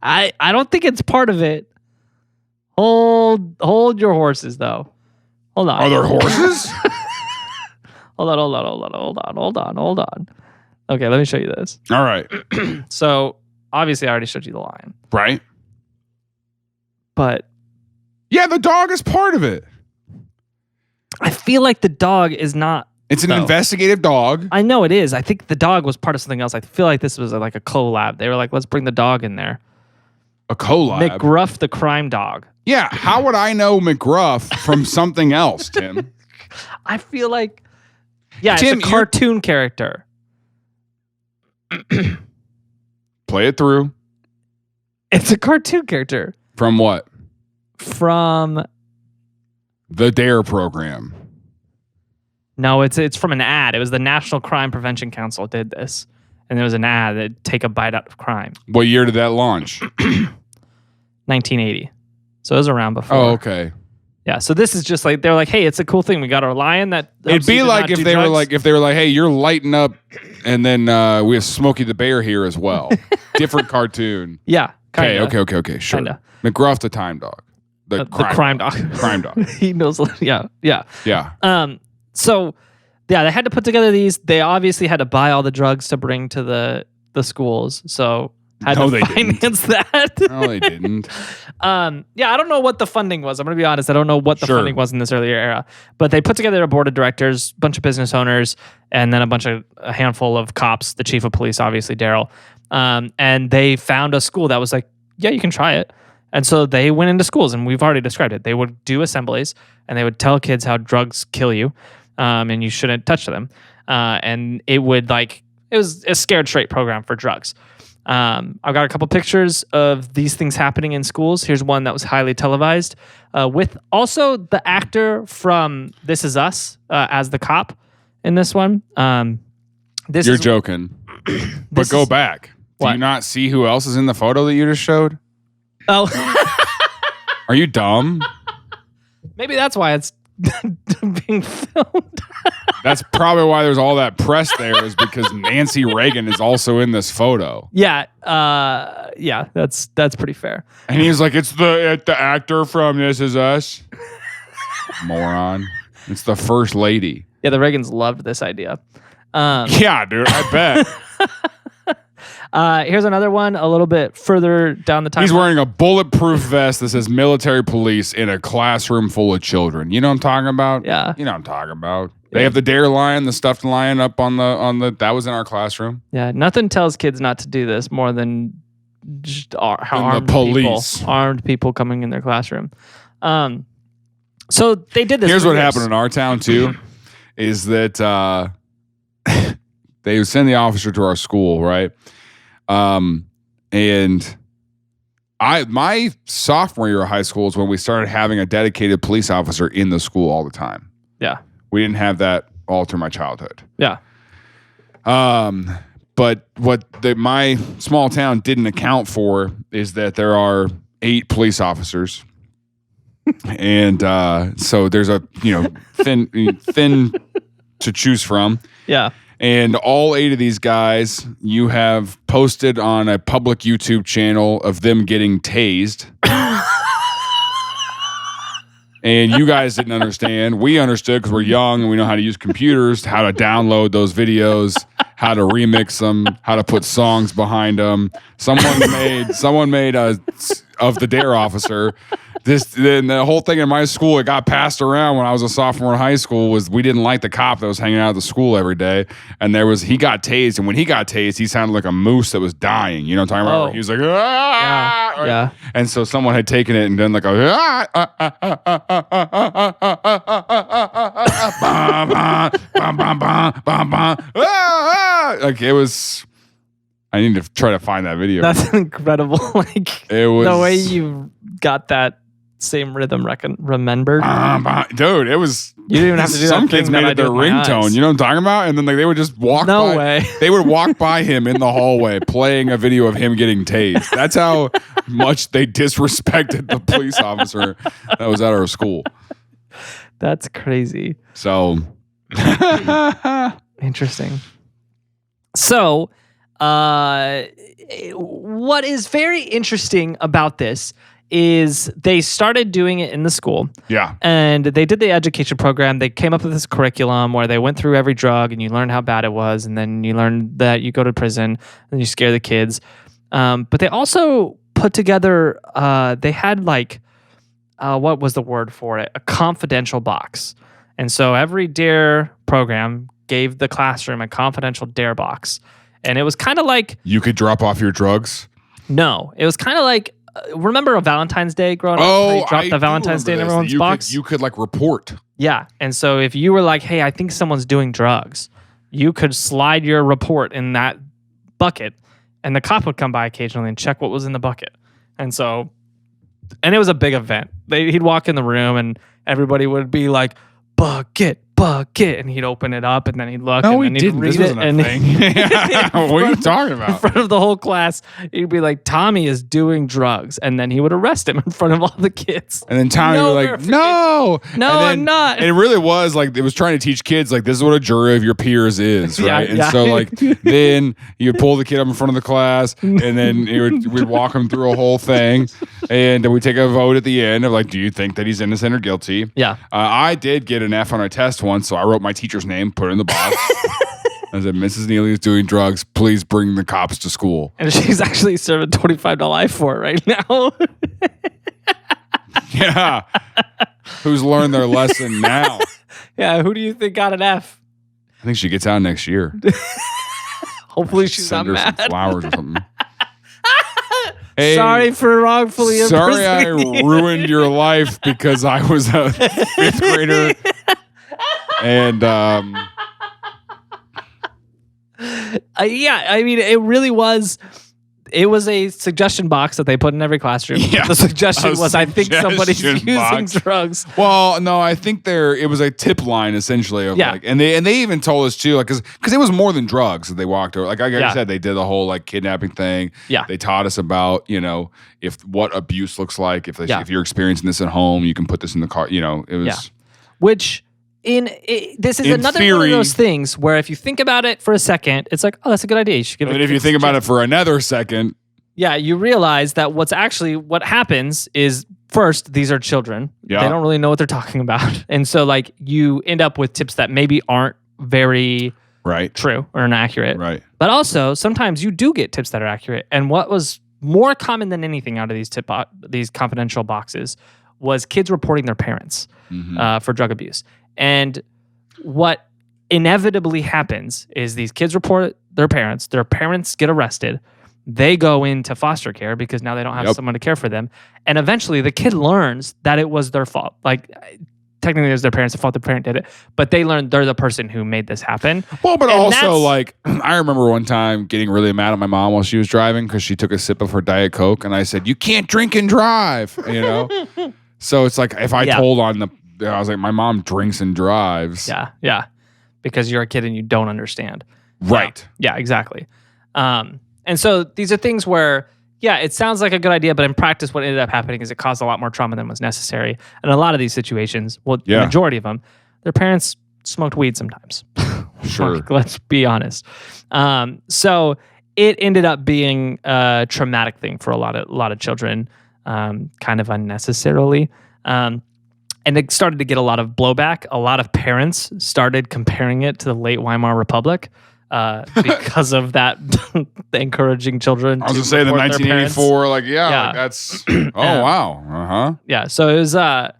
I don't think it's part of it. Hold your horses, though. Hold on. Are there horses? Hold on. Okay, let me show you this. All right. So, obviously, I already showed you the lion. Right. But yeah, the dog is part of it. I feel like the dog is not. It's an investigative dog. I know it is. I think the dog was part of something else. I feel like this was like a collab. They were like, let's bring the dog in there. A collab? McGruff the crime dog. Yeah, how would I know McGruff from something else, Tim? I feel like, yeah, Tim, it's a cartoon character. Play it through. It's a cartoon character. From what? From the Dare program. No, it's from an ad. It was the National Crime Prevention Council did this. And there was an ad that take a bite out of crime. What year did that launch? 1980. So it was around before. Oh, okay. Yeah, so this is just like they're like, hey, it's a cool thing. We got our lion that. It'd be like if they were like, hey, you're lighting up, and then we have Smokey the Bear here as well. Different cartoon. Yeah. Okay. Sure. Kinda. McGruff the time dog. The crime dog. Crime dog. He knows. Yeah. Yeah. So, yeah, they had to put together these. They obviously had to buy all the drugs to bring to the schools. So. Had to finance that. No, they didn't. Yeah, I don't know what the funding was. I'm going to be honest. I don't know what the funding was in this earlier era. But they put together a board of directors, a bunch of business owners, and then a handful of cops, the chief of police, obviously, Daryl. And they found a school that was like, yeah, you can try it. And so they went into schools, and we've already described it. They would do assemblies, and they would tell kids how drugs kill you, and you shouldn't touch them. And it was a scared straight program for drugs. I've got a couple pictures of these things happening in schools. Here's one that was highly televised with also the actor from This Is Us as the cop in this one. You're joking. But go back. What? Do you not see who else is in the photo that you just showed? Oh. Are you dumb? Maybe that's why it's being filmed. That's probably why there's all that press there, is because Nancy Reagan is also in this photo. Yeah, that's pretty fair. And he's like, it's the actor from This Is Us. Moron. It's the first lady. Yeah, the Reagans loved this idea. Yeah, dude, I bet. Here's another one a little bit further down the timeline. He's wearing a bulletproof vest that says military police in a classroom full of children. You know what I'm talking about? Yeah. You know what I'm talking about. They have the dare lion, the stuffed lion up on the. That was in our classroom. Yeah, nothing tells kids not to do this more than just armed people coming in their classroom. So they did this. Here's what happened in our town too, is that they would send the officer to our school, right? And my sophomore year of high school is when we started having a dedicated police officer in the school all the time. Yeah. We didn't have that all through my childhood. Yeah. But what my small town didn't account for is that there are 8 police officers. And so there's a thin to choose from. Yeah. And all 8 of these guys you have posted on a public YouTube channel of them getting tased. And you guys didn't understand. We understood because we're young and we know how to use computers, how to download those videos, how to remix them, how to put songs behind them. Someone made of the Dare officer. Then the whole thing in my school, it got passed around when I was a sophomore in high school, was we didn't like the cop that was hanging out at the school every day. And he got tased. And when he got tased, he sounded like a moose that was dying. You know what I'm talking about? He was like, ah! Yeah. And so someone had taken it and done like a, like it was, I need to try to find that video. That's incredible. Like it was the way you got that same rhythm remembered. Dude, it was. You didn't even have to do some that. Some kids made it their ringtone. You know what I'm talking about? And then they would just walk. No way. They would walk by him in the hallway playing a video of him getting tased. That's how much they disrespected the police officer that was at our school. That's crazy. So interesting. So, what is very interesting about this is they started doing it in the school. Yeah. And they did the education program. They came up with this curriculum where they went through every drug and you learned how bad it was. And then you learned that you go to prison and you scare the kids. But they also put together, they had like, what was the word for it? A confidential box. And so every DARE program gave the classroom a confidential DARE box. And it was kind of like... You could drop off your drugs? No. It was kind of like... remember a Valentine's Day growing up? Oh, you dropped the Valentine's Day in everyone's box? You could like report. Yeah. And so if you were like, hey, I think someone's doing drugs, you could slide your report in that bucket and the cop would come by occasionally and check what was in the bucket. And so... And it was a big event. He'd walk in the room and everybody would be like, bucket, and he'd open it up and then he'd look and then he'd read this it. And what are you talking about? In front of the whole class, he'd be like, Tommy is doing drugs. And then he would arrest him in front of all the kids. And then Tommy would be like, no, I'm not. And it really was like, it was trying to teach kids, like, this is what a jury of your peers is, right? And so like, then you would pull the kid up in front of the class and then we'd walk him through a whole thing. And then we'd take a vote at the end of like, do you think that he's innocent or guilty? Yeah. I did get an F on a test once, so I wrote my teacher's name, put it in the box. I said, Mrs. Neely is doing drugs. Please bring the cops to school. And she's actually serving 25 to life for it right now. Yeah. Who's learned their lesson now? Yeah, who do you think got an F? I think she gets out next year. Hopefully she's Send not her mad. some flowers or something. Hey, sorry for wrongfully sorry I impersonating you. ruined your life because I was a 5th grader. And yeah, I mean, it really was. It was a suggestion box that they put in every classroom. Yeah, the suggestion was, I think somebody's using drugs. Well, no, I think it was a tip line essentially of like, and they even told us too, like, because it was more than drugs that they walked over. Like I said, they did the whole like kidnapping thing. Yeah, they taught us about what abuse looks like. If you're experiencing this at home, you can put this in the car. It was which. This is another one of those things where if you think about it for a second, it's like, oh, that's a good idea. You should give it. And if you think about it for another second, you realize that what happens is first, these are children. Yeah. They don't really know what they're talking about, and so like you end up with tips that maybe aren't very true or inaccurate. Right. But also sometimes you do get tips that are accurate. And what was more common than anything out of these confidential boxes was kids reporting their parents for drug abuse. And what inevitably happens is these kids report their parents get arrested, they go into foster care because now they don't have someone to care for them, and eventually the kid learns that it was their fault. Like, technically it was their parents' fault, the parent did it, but they learned they're the person who made this happen. Well, but and also, like, I remember one time getting really mad at my mom while she was driving because she took a sip of her Diet Coke, and I said, "You can't drink and drive," you know? So it's like, if I told on I was like, my mom drinks and drives. Yeah. Because you're a kid and you don't understand. Right. Yeah, exactly. And so these are things where, it sounds like a good idea, but in practice, what ended up happening is it caused a lot more trauma than was necessary. And a lot of these situations, the majority of them, their parents smoked weed sometimes. Sure. Let's be honest. So it ended up being a traumatic thing for a lot of children, kind of unnecessarily. And it started to get a lot of blowback. A lot of parents started comparing it to the late Weimar Republic because of that, encouraging children. I was going to say the 1984, like that's, wow. Yeah, so it was a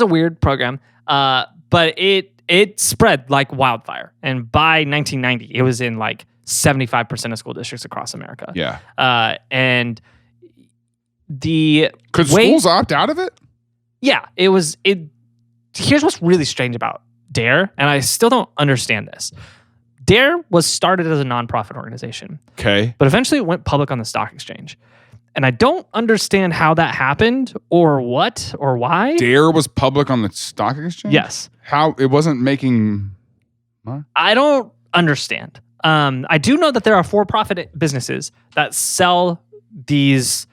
weird program, but it spread like wildfire. And by 1990, it was in like 75% of school districts across America. Yeah. And could schools opt out of it? Yeah, here's what's really strange about DARE, and I still don't understand this. DARE was started as a nonprofit organization. Okay. But eventually it went public on the stock exchange. And I don't understand how that happened or what or why. DARE was public on the stock exchange? Yes. How? It wasn't making... What? I don't understand. I do know that there are for-profit businesses that sell these...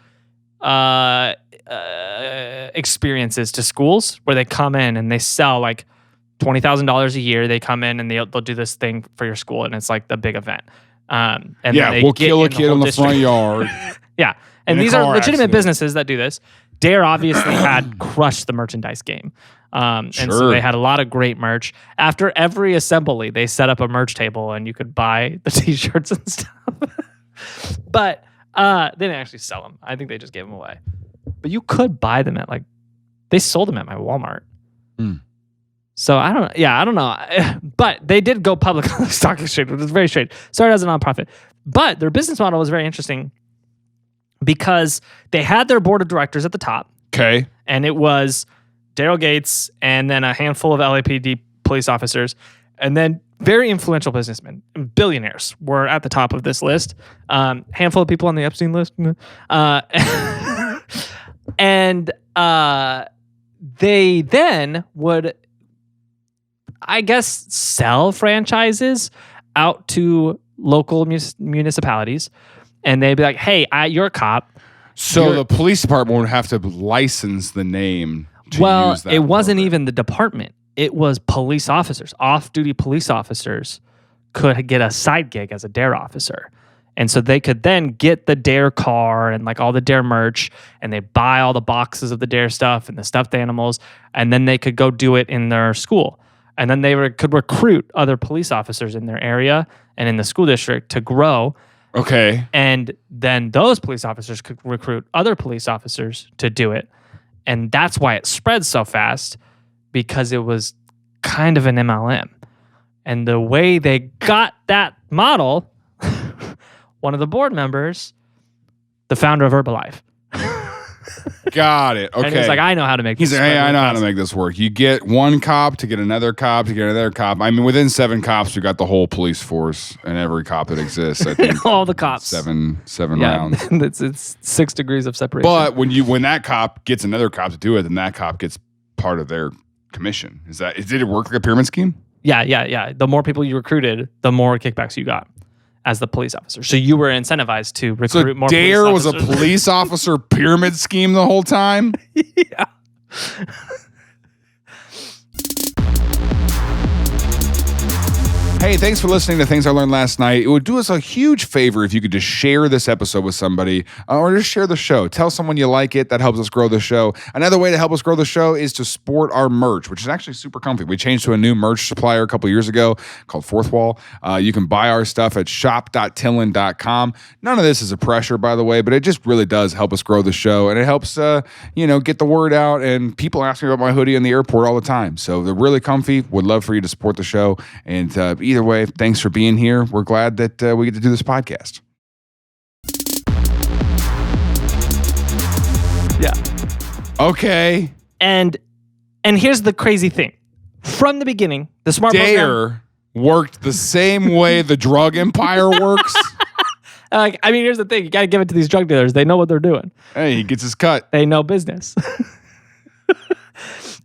experiences to schools where they come in and they sell like $20,000 a year. They come in and they'll do this thing for your school, and it's like the big event. And we'll kill a kid in the front yard. Yeah, and these are legitimate businesses that do this. DARE obviously had crushed the merchandise game, and so they had a lot of great merch. After every assembly, they set up a merch table, and you could buy the T-shirts and stuff. But they didn't actually sell them. I think they just gave them away. But you could buy them at they sold them at my Walmart. So I don't know. But they did go public on the stock exchange, which is very strange. Started as a nonprofit. But their business model was very interesting because they had their board of directors at the top. Okay. And it was Daryl Gates and then a handful of LAPD police officers. And then very influential businessmen, billionaires were at the top of this list. Handful of people on the Epstein list. And they then would, I guess, sell franchises out to local municipalities. And they'd be like, hey, you're a cop. So the police department would have to license the name to use that. It wasn't even the department. It was police officers. Off-duty police officers could get a side gig as a DARE officer. And so they could then get the DARE car and like all the DARE merch, and they buy all the boxes of the DARE stuff and the stuffed animals, and then they could go do it in their school. And then they could recruit other police officers in their area and in the school district to grow. Okay. And then those police officers could recruit other police officers to do it. And that's why it spread so fast, because it was kind of an MLM. And the way they got that model, one of the board members, the founder of Herbalife. Got it. Okay. And he's like, I know how to make this. He's like, hey, I know how to make this work. You get one cop to get another cop to get another cop. I mean, within 7 cops, we got the whole police force and every cop that exists. I think all the cops. Seven rounds. It's 6 degrees of separation. But when that cop gets another cop to do it, then that cop gets part of their commission. Did it work like a pyramid scheme? Yeah. The more people you recruited, the more kickbacks you got as the police officer. So you were incentivized to recruit more police DARE officers. was a police officer pyramid scheme the whole time? Yeah. Hey, thanks for listening to Things I Learned Last Night. It would do us a huge favor if you could just share this episode with somebody or just share the show. Tell someone you like it. That helps us grow the show. Another way to help us grow the show is to sport our merch, which is actually super comfy. We changed to a new merch supplier a couple years ago called Fourth Wall. You can buy our stuff at shop.tilln.com. None of this is a pressure, by the way, but it just really does help us grow the show, and it helps get the word out. And people ask me about my hoodie in the airport all the time. So they're really comfy. Would love for you to support the show. And either way, thanks for being here. We're glad that we get to do this podcast. Yeah. Okay. And here's the crazy thing. From the beginning, the smart program worked the same way the drug empire works. Here's the thing. You got to give it to these drug dealers. They know what they're doing. Hey, he gets his cut. They know business.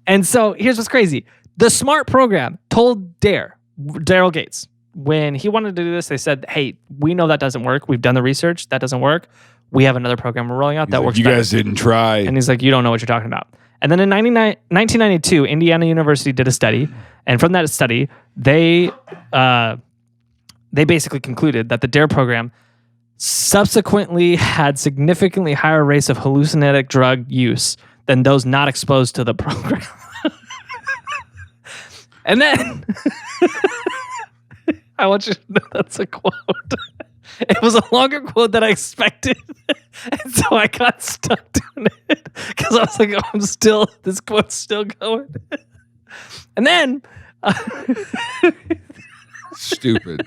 And so here's what's crazy. The smart program told Daryl Gates, when he wanted to do this, they said, hey, we know that doesn't work. We've done the research. That doesn't work. We have another program we're rolling out that works better. You guys better. didn't try. And he's like, you don't know what you're talking about. And then in 1992, Indiana University did a study. And from that study, they basically concluded that the DARE program subsequently had significantly higher rates of hallucinogenic drug use than those not exposed to the program. And then... I want you to know that's a quote. It was a longer quote than I expected. And so I got stuck doing it because I was like, this quote's still going. And then... Stupid.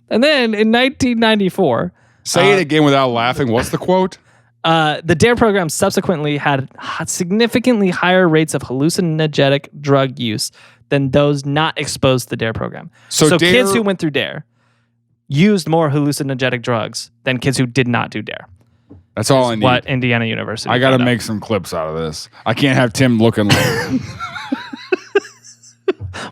And then in 1994... Say it again without laughing. What's the quote? The DARE program subsequently had significantly higher rates of hallucinogenic drug use than those not exposed to the DARE program. So kids who went through DARE used more hallucinogenic drugs than kids who did not do DARE. That's all I need. What Indiana University. I got to make some clips out of this. I can't have Tim looking like...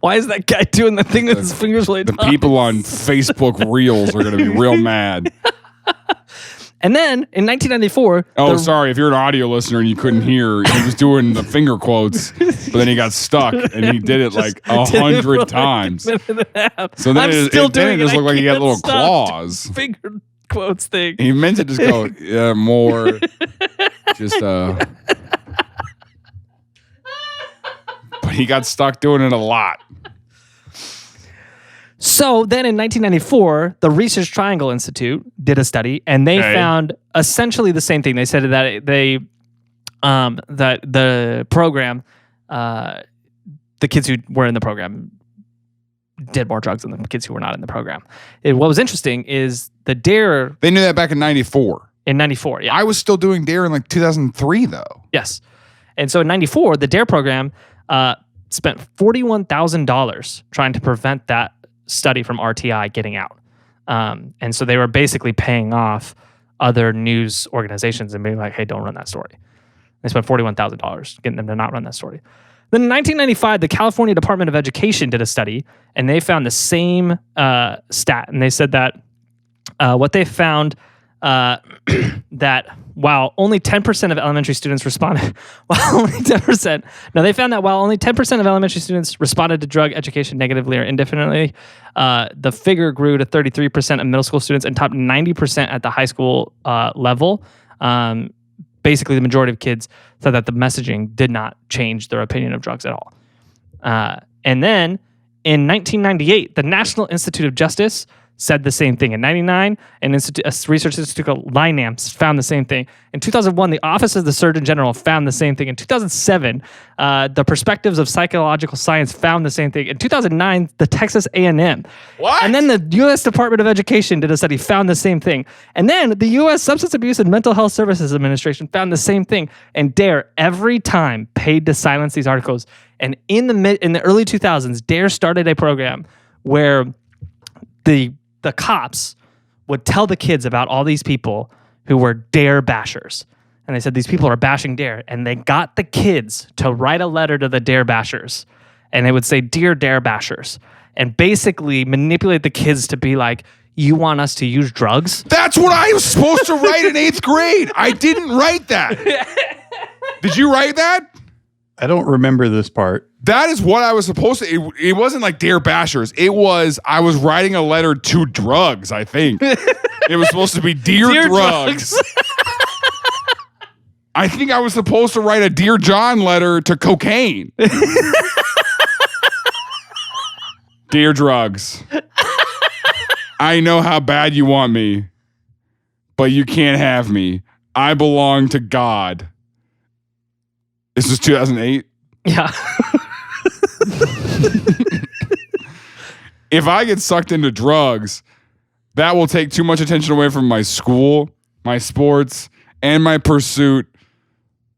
Why is that guy doing the thing with his fingers while he talks? The people on Facebook Reels are going to be real mad. And then in 1994... sorry. If you're an audio listener and you couldn't hear, he was doing the finger quotes, but then he got stuck and he did it like 100 times. So then it just looked like he had little claws. Finger quotes thing. He meant to just go, yeah, more. Just, but he got stuck doing it a lot. So then in 1994, the Research Triangle Institute did a study, and they found essentially the same thing. They said that that the program, the kids who were in the program did more drugs than the kids who were not in the program. What was interesting is the DARE... They knew that back in 94. In 94, yeah. I was still doing DARE in like 2003, though. Yes. And so in 94, the DARE program spent $41,000 trying to prevent that study from RTI getting out. And so they were basically paying off other news organizations and being like, hey, don't run that story. They spent $41,000 getting them to not run that story. Then in 1995, the California Department of Education did a study, and they found the same stat. And they said that what they found that while only 10% of elementary students responded, they found that while only 10% of elementary students responded to drug education negatively or indefinitely, the figure grew to 33% of middle school students and topped 90% at the high school level. Basically, the majority of kids said that the messaging did not change their opinion of drugs at all. And then in 1998, the National Institute of Justice said the same thing. In 1999, a research institute called LINAMS found the same thing. In 2001, the Office of the Surgeon General found the same thing. In 2007, the Perspectives of Psychological Science found the same thing. In 2009, the Texas A&M. What? And then the U.S. Department of Education did a study, found the same thing. And then the U.S. Substance Abuse and Mental Health Services Administration found the same thing. And DARE, every time, paid to silence these articles. And in the early 2000s, DARE started a program where the cops would tell the kids about all these people who were DARE bashers. And they said, these people are bashing DARE. And they got the kids to write a letter to the DARE bashers. And they would say, Dear DARE bashers. And basically manipulate the kids to be like, you want us to use drugs? That's what I was supposed to write in 8th grade. I didn't write that. Did you write that? I don't remember this part. That is what I was supposed to. It wasn't like Dare Bashers. It was I was writing a letter to drugs. I think it was supposed to be Dear Drugs. I think I was supposed to write a Dear John letter to cocaine. Dear Drugs, I know how bad you want me, but you can't have me. I belong to God. This was 2008. Yeah. If I get sucked into drugs, that will take too much attention away from my school, my sports, and my pursuit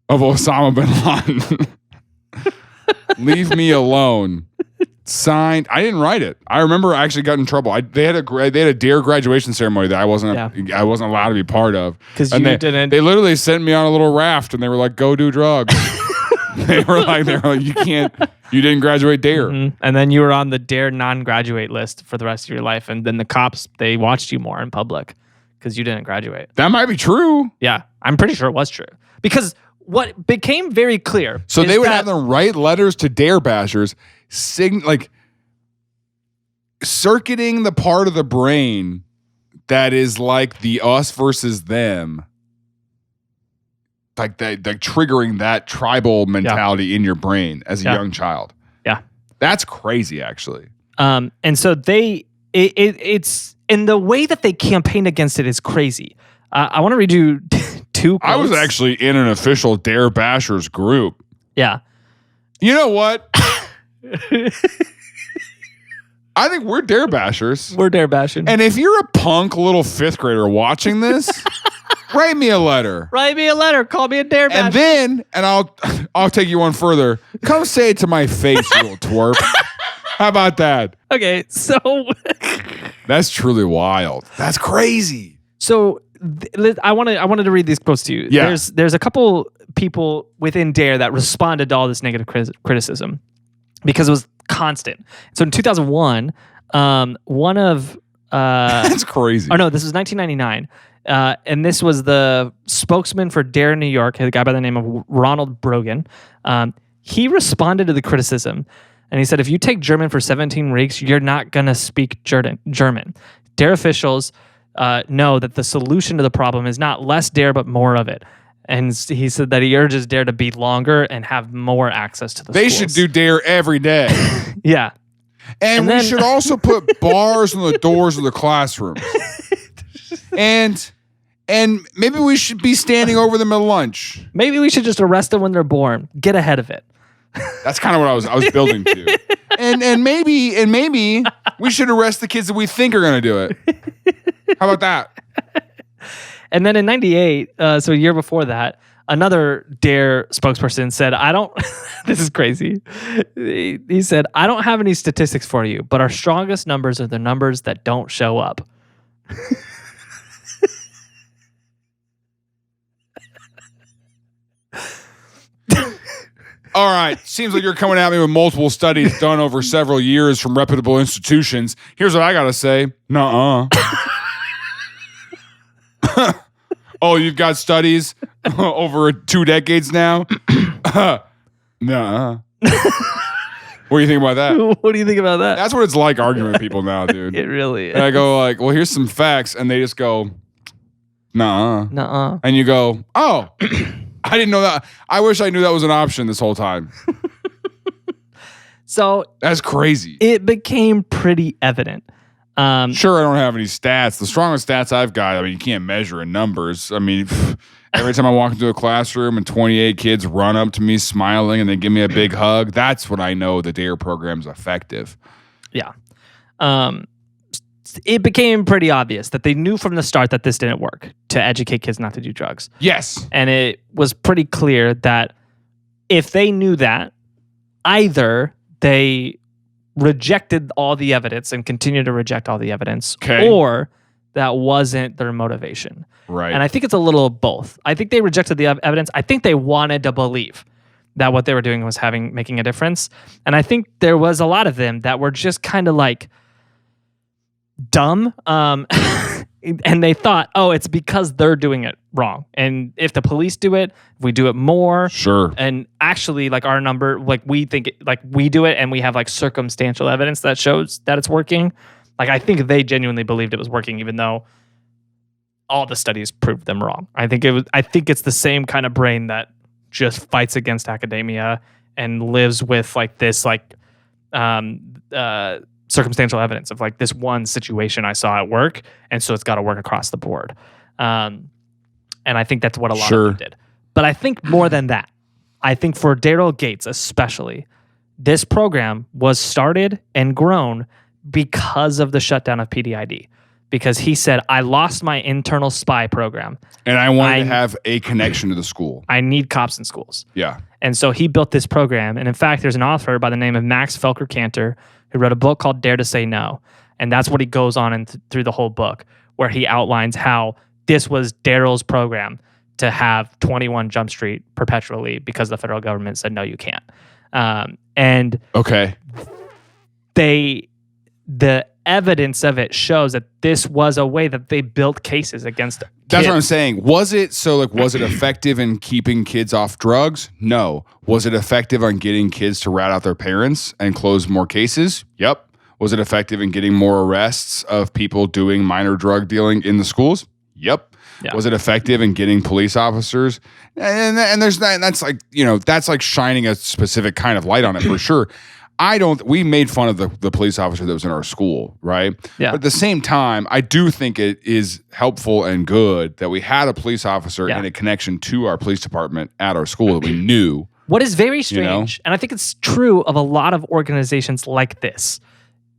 of Osama bin Laden. Leave me alone. Signed. I didn't write it. I remember I actually got in trouble. They had a Dare graduation ceremony that I wasn't allowed to be part of. Because you didn't. They literally sent me on a little raft and they were like, "Go do drugs." they were like, "You can't. You didn't graduate Dare." Mm-hmm. And then you were on the Dare non-graduate list for the rest of your life. And then the cops, they watched you more in public because you didn't graduate. That might be true. Yeah, I'm pretty sure it was true. Because what became very clear. So they would have them write letters to Dare Bashers, circuiting the part of the brain that is like the us versus them, like triggering that tribal mentality in your brain as a young child. Yeah, that's crazy, actually. And so it's in the way that they campaign against it is crazy. I want to read you two quotes. I was actually in an official Dare Bashers group. Yeah. You know what? I think we're Dare Bashers. We're Dare bashing. And if you're a punk little fifth grader watching this, write me a letter. Write me a letter. Call me a Dare basher. And I'll take you one further. Come say it to my face, you little twerp. How about that? Okay, so that's truly wild. That's crazy. So I wanted to read these quotes to you. Yeah. There's a couple people within Dare that responded to all this negative criticism because it was constant. So in 2001, one of that's crazy. Oh no, this was 1999, and this was the spokesman for Dare New York, a guy by the name of Ronald Brogan. He responded to the criticism, and he said, "If you take German for 17 weeks, you're not gonna speak German. Dare officials know that the solution to the problem is not less Dare, but more of it." And he said that he urges Dare to be longer and have more access to the They schools. should do Dare every day. Yeah. And we should also put bars on the doors of the classrooms. And maybe we should be standing over them at lunch. Maybe we should just arrest them when they're born. Get ahead of it. That's kind of what I was building to. And maybe we should arrest the kids that we think are going to do it. How about that? And then in 98, so a year before that, another Dare spokesperson said, this is crazy. He said, "I don't have any statistics for you, but our strongest numbers are the numbers that don't show up." All right. Seems like you're coming at me with multiple studies done over several years from reputable institutions. Here's what I got to say. Nuh-uh. Oh, you've got studies over 2 decades now? Nuh-uh. What do you think about that? What do you think about that? That's what it's like arguing with people now, dude. It really is. And I go like, well, here's some facts. And they just go, nuh-uh. Nuh-uh. And you go, oh, I didn't know that. I wish I knew that was an option this whole time. So that's crazy. It became pretty evident. Sure, I don't have any stats. The strongest stats I've got, I mean, you can't measure in numbers. I mean, every time I walk into a classroom and 28 kids run up to me smiling and they give me a big hug, that's when I know the Dare program's effective. Yeah. It became pretty obvious that they knew from the start that this didn't work to educate kids not to do drugs. Yes. And it was pretty clear that if they knew that, either they rejected all the evidence and continued to reject all the evidence, or that wasn't their motivation. Right. And I think it's a little of both. I think they rejected the evidence. I think they wanted to believe that what they were doing was making a difference. And I think there was a lot of them that were just kind of like dumb. And they thought, oh, it's because they're doing it wrong. And if the police do it, if we do it more. Sure. And actually, like our number, like we think, like we do it and we have like circumstantial evidence that shows that it's working. Like I think they genuinely believed it was working, even though all the studies proved them wrong. I think it's the same kind of brain that just fights against academia and lives with like this like circumstantial evidence of like this one situation I saw at work, and so it's got to work across the board. And I think that's what a lot of them did. But I think more than that, I think for Daryl Gates especially, this program was started and grown because of the shutdown of PDID. Because he said, I lost my internal spy program. And I wanted to have a connection to the school. I need cops in schools. Yeah. And so he built this program. And in fact, there's an author by the name of Max Felker-Cantor who wrote a book called Dare to Say No. And that's what he goes on through the whole book, where he outlines how this was Daryl's program to have 21 Jump Street perpetually because the federal government said, no, you can't. And okay, the evidence of it shows that this was a way that they built cases against kids. That's what I'm saying. Was it effective in keeping kids off drugs? No. Was it effective on getting kids to rat out their parents and close more cases? Yep. Was it effective in getting more arrests of people doing minor drug dealing in the schools? Yep. Yeah. Was it effective in getting police officers? And there's that. And that's like, that's like shining a specific kind of light on it for sure. We made fun of the police officer that was in our school, right? Yeah. But at the same time, I do think it is helpful and good that we had a police officer and a connection to our police department at our school that we knew. What is very strange, and I think it's true of a lot of organizations like this,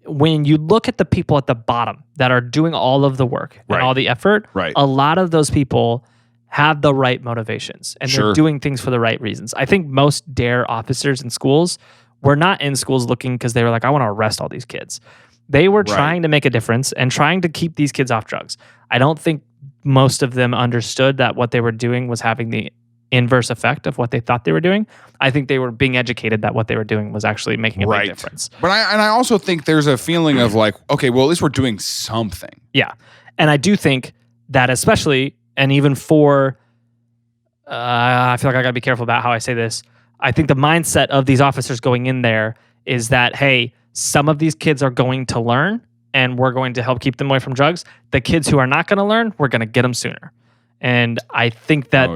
when you look at the people at the bottom that are doing all of the work and all the effort, a lot of those people have the right motivations and they're doing things for the right reasons. I think most DARE officers in schools were not in schools looking because they were like, I want to arrest all these kids. They were trying to make a difference and trying to keep these kids off drugs. I don't think most of them understood that what they were doing was having the inverse effect of what they thought they were doing. I think they were being educated that what they were doing was actually making a big difference. But I also think there's a feeling of like, okay, well, at least we're doing something. Yeah. And I do think that especially, and even for, I feel like I got to be careful about how I say this. I think the mindset of these officers going in there is that, hey, some of these kids are going to learn and we're going to help keep them away from drugs. The kids who are not going to learn, we're going to get them sooner. And I think that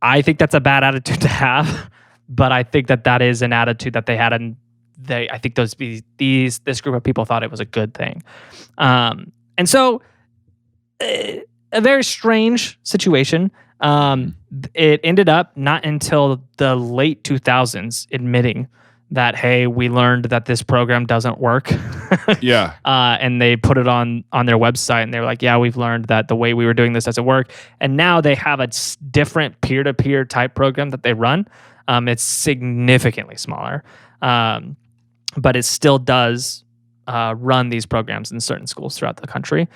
I think that's a bad attitude to have, but I think that is an attitude that they had, and I think this group of people thought it was a good thing. And so a very strange situation. It ended up not until the late 2000s admitting that, hey, we learned that this program doesn't work. And they put it on their website and they were like, yeah, we've learned that the way we were doing this doesn't work. And now they have a different peer-to-peer type program that they run. It's significantly smaller, but it still does run these programs in certain schools throughout the country.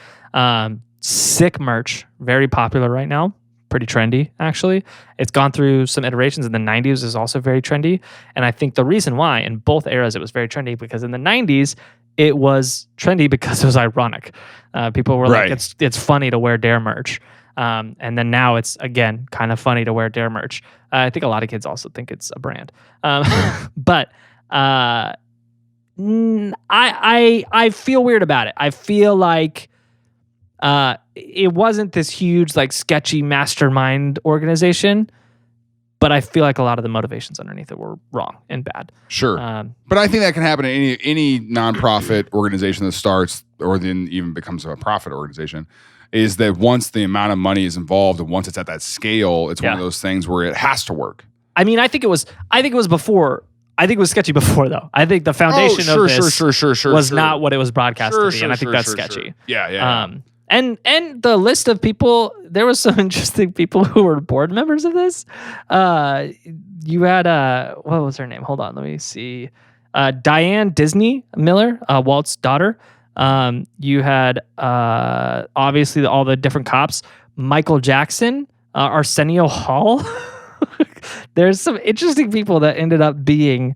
Sick merch, very popular right now. Pretty trendy, actually. It's gone through some iterations. In the 90s is also very trendy. And I think the reason why in both eras it was very trendy, because in the 90s it was trendy because it was ironic. People were like, it's funny to wear Dare merch. And then now it's, again, kind of funny to wear Dare merch. I think a lot of kids also think it's a brand. But I feel weird about it. I feel like it wasn't this huge, like, sketchy mastermind organization, but I feel like a lot of the motivations underneath it were wrong and bad. Sure. But I think that can happen in any nonprofit organization that starts or then even becomes a profit organization, is that once the amount of money is involved and once it's at that scale, it's one of those things where it has to work. I mean, I think it was before. I think it was sketchy before, though. I think the foundation of this was not what it was broadcast to be, and I think that's sketchy. Yeah. And the list of people, there was some interesting people who were board members of this. You had, what was her name? Hold on, let me see. Diane Disney Miller, Walt's daughter. You had, obviously, all the different cops. Michael Jackson, Arsenio Hall. There's some interesting people that ended up being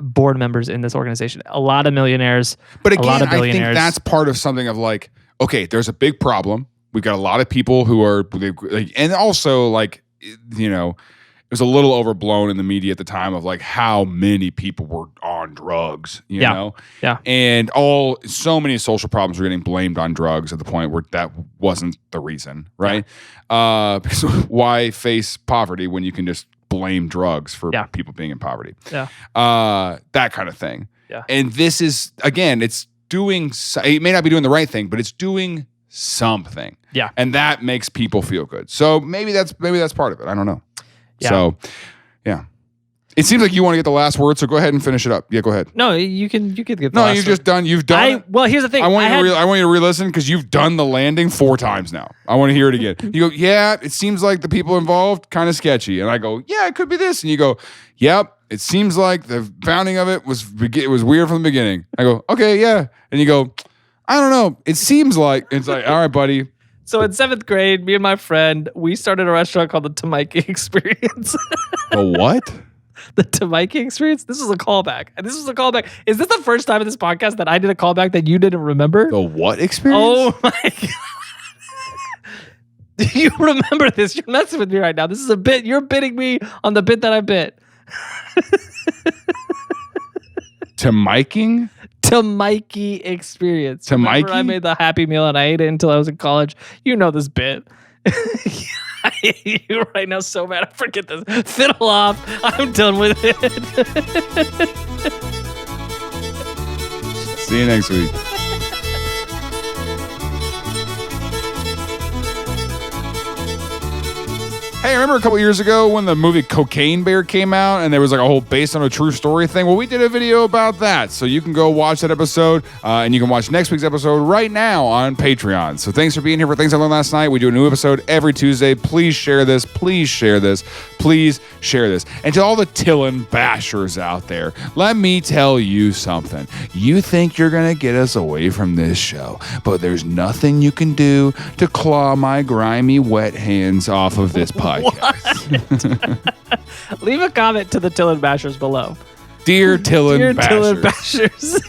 board members in this organization. A lot of millionaires. But again, a lot of billionaires. I think that's part of something of like, okay, there's a big problem. We've got a lot of people who are, like, and also like, you know, it was a little overblown in the media at the time of like how many people were on drugs, you know? Yeah. And so many social problems were getting blamed on drugs at the point where that wasn't the reason, right? Because why face poverty when you can just blame drugs for people being in poverty? Yeah. That kind of thing. Yeah. And this is, again, it may not be doing the right thing, but it's doing something. Yeah. And that makes people feel good. So maybe that's part of it. I don't know. Yeah. So, yeah. It seems like you want to get the last word, so go ahead and finish it up. Yeah, go ahead. No, you can get the No, last you've word. just done. You've done. it. Well, here's the thing. I want you to re-listen because you've done the landing 4 times now. I want to hear it again. You go, yeah. It seems like the people involved kind of sketchy, and I go, yeah, it could be this, and you go, yep. It seems like the founding of it was weird from the beginning. I go, okay, yeah, and you go, I don't know. It seems like it's like, all right, buddy. So in 7th grade, me and my friend, we started a restaurant called the Tamaiki Experience. The what? The Tamaiki Experience? This was a callback. Is this the first time in this podcast that I did a callback that you didn't remember? The what experience? Oh my God. Do you remember this? You're messing with me right now. This is a bit. You're bidding me on the bit that I bit. Tamaiki Experience. Tamaiki? Remember I made the Happy Meal and I ate it until I was in college. You know this bit. I hate you right now so bad. I forget this. Fiddle off. I'm done with it. See you next week. Hey, remember a couple years ago when the movie Cocaine Bear came out and there was like a whole based on a true story thing? Well, we did a video about that. So you can go watch that episode and you can watch next week's episode right now on Patreon. So thanks for being here for Things I Learned Last Night. We do a new episode every Tuesday. Please share this. Please share this. Please share this. And to all the TILLN bashers out there, let me tell you something. You think you're going to get us away from this show, but there's nothing you can do to claw my grimy, wet hands off of this podcast. Leave a comment to the TILLN bashers below. Dear TILLN bashers. TILLN bashers.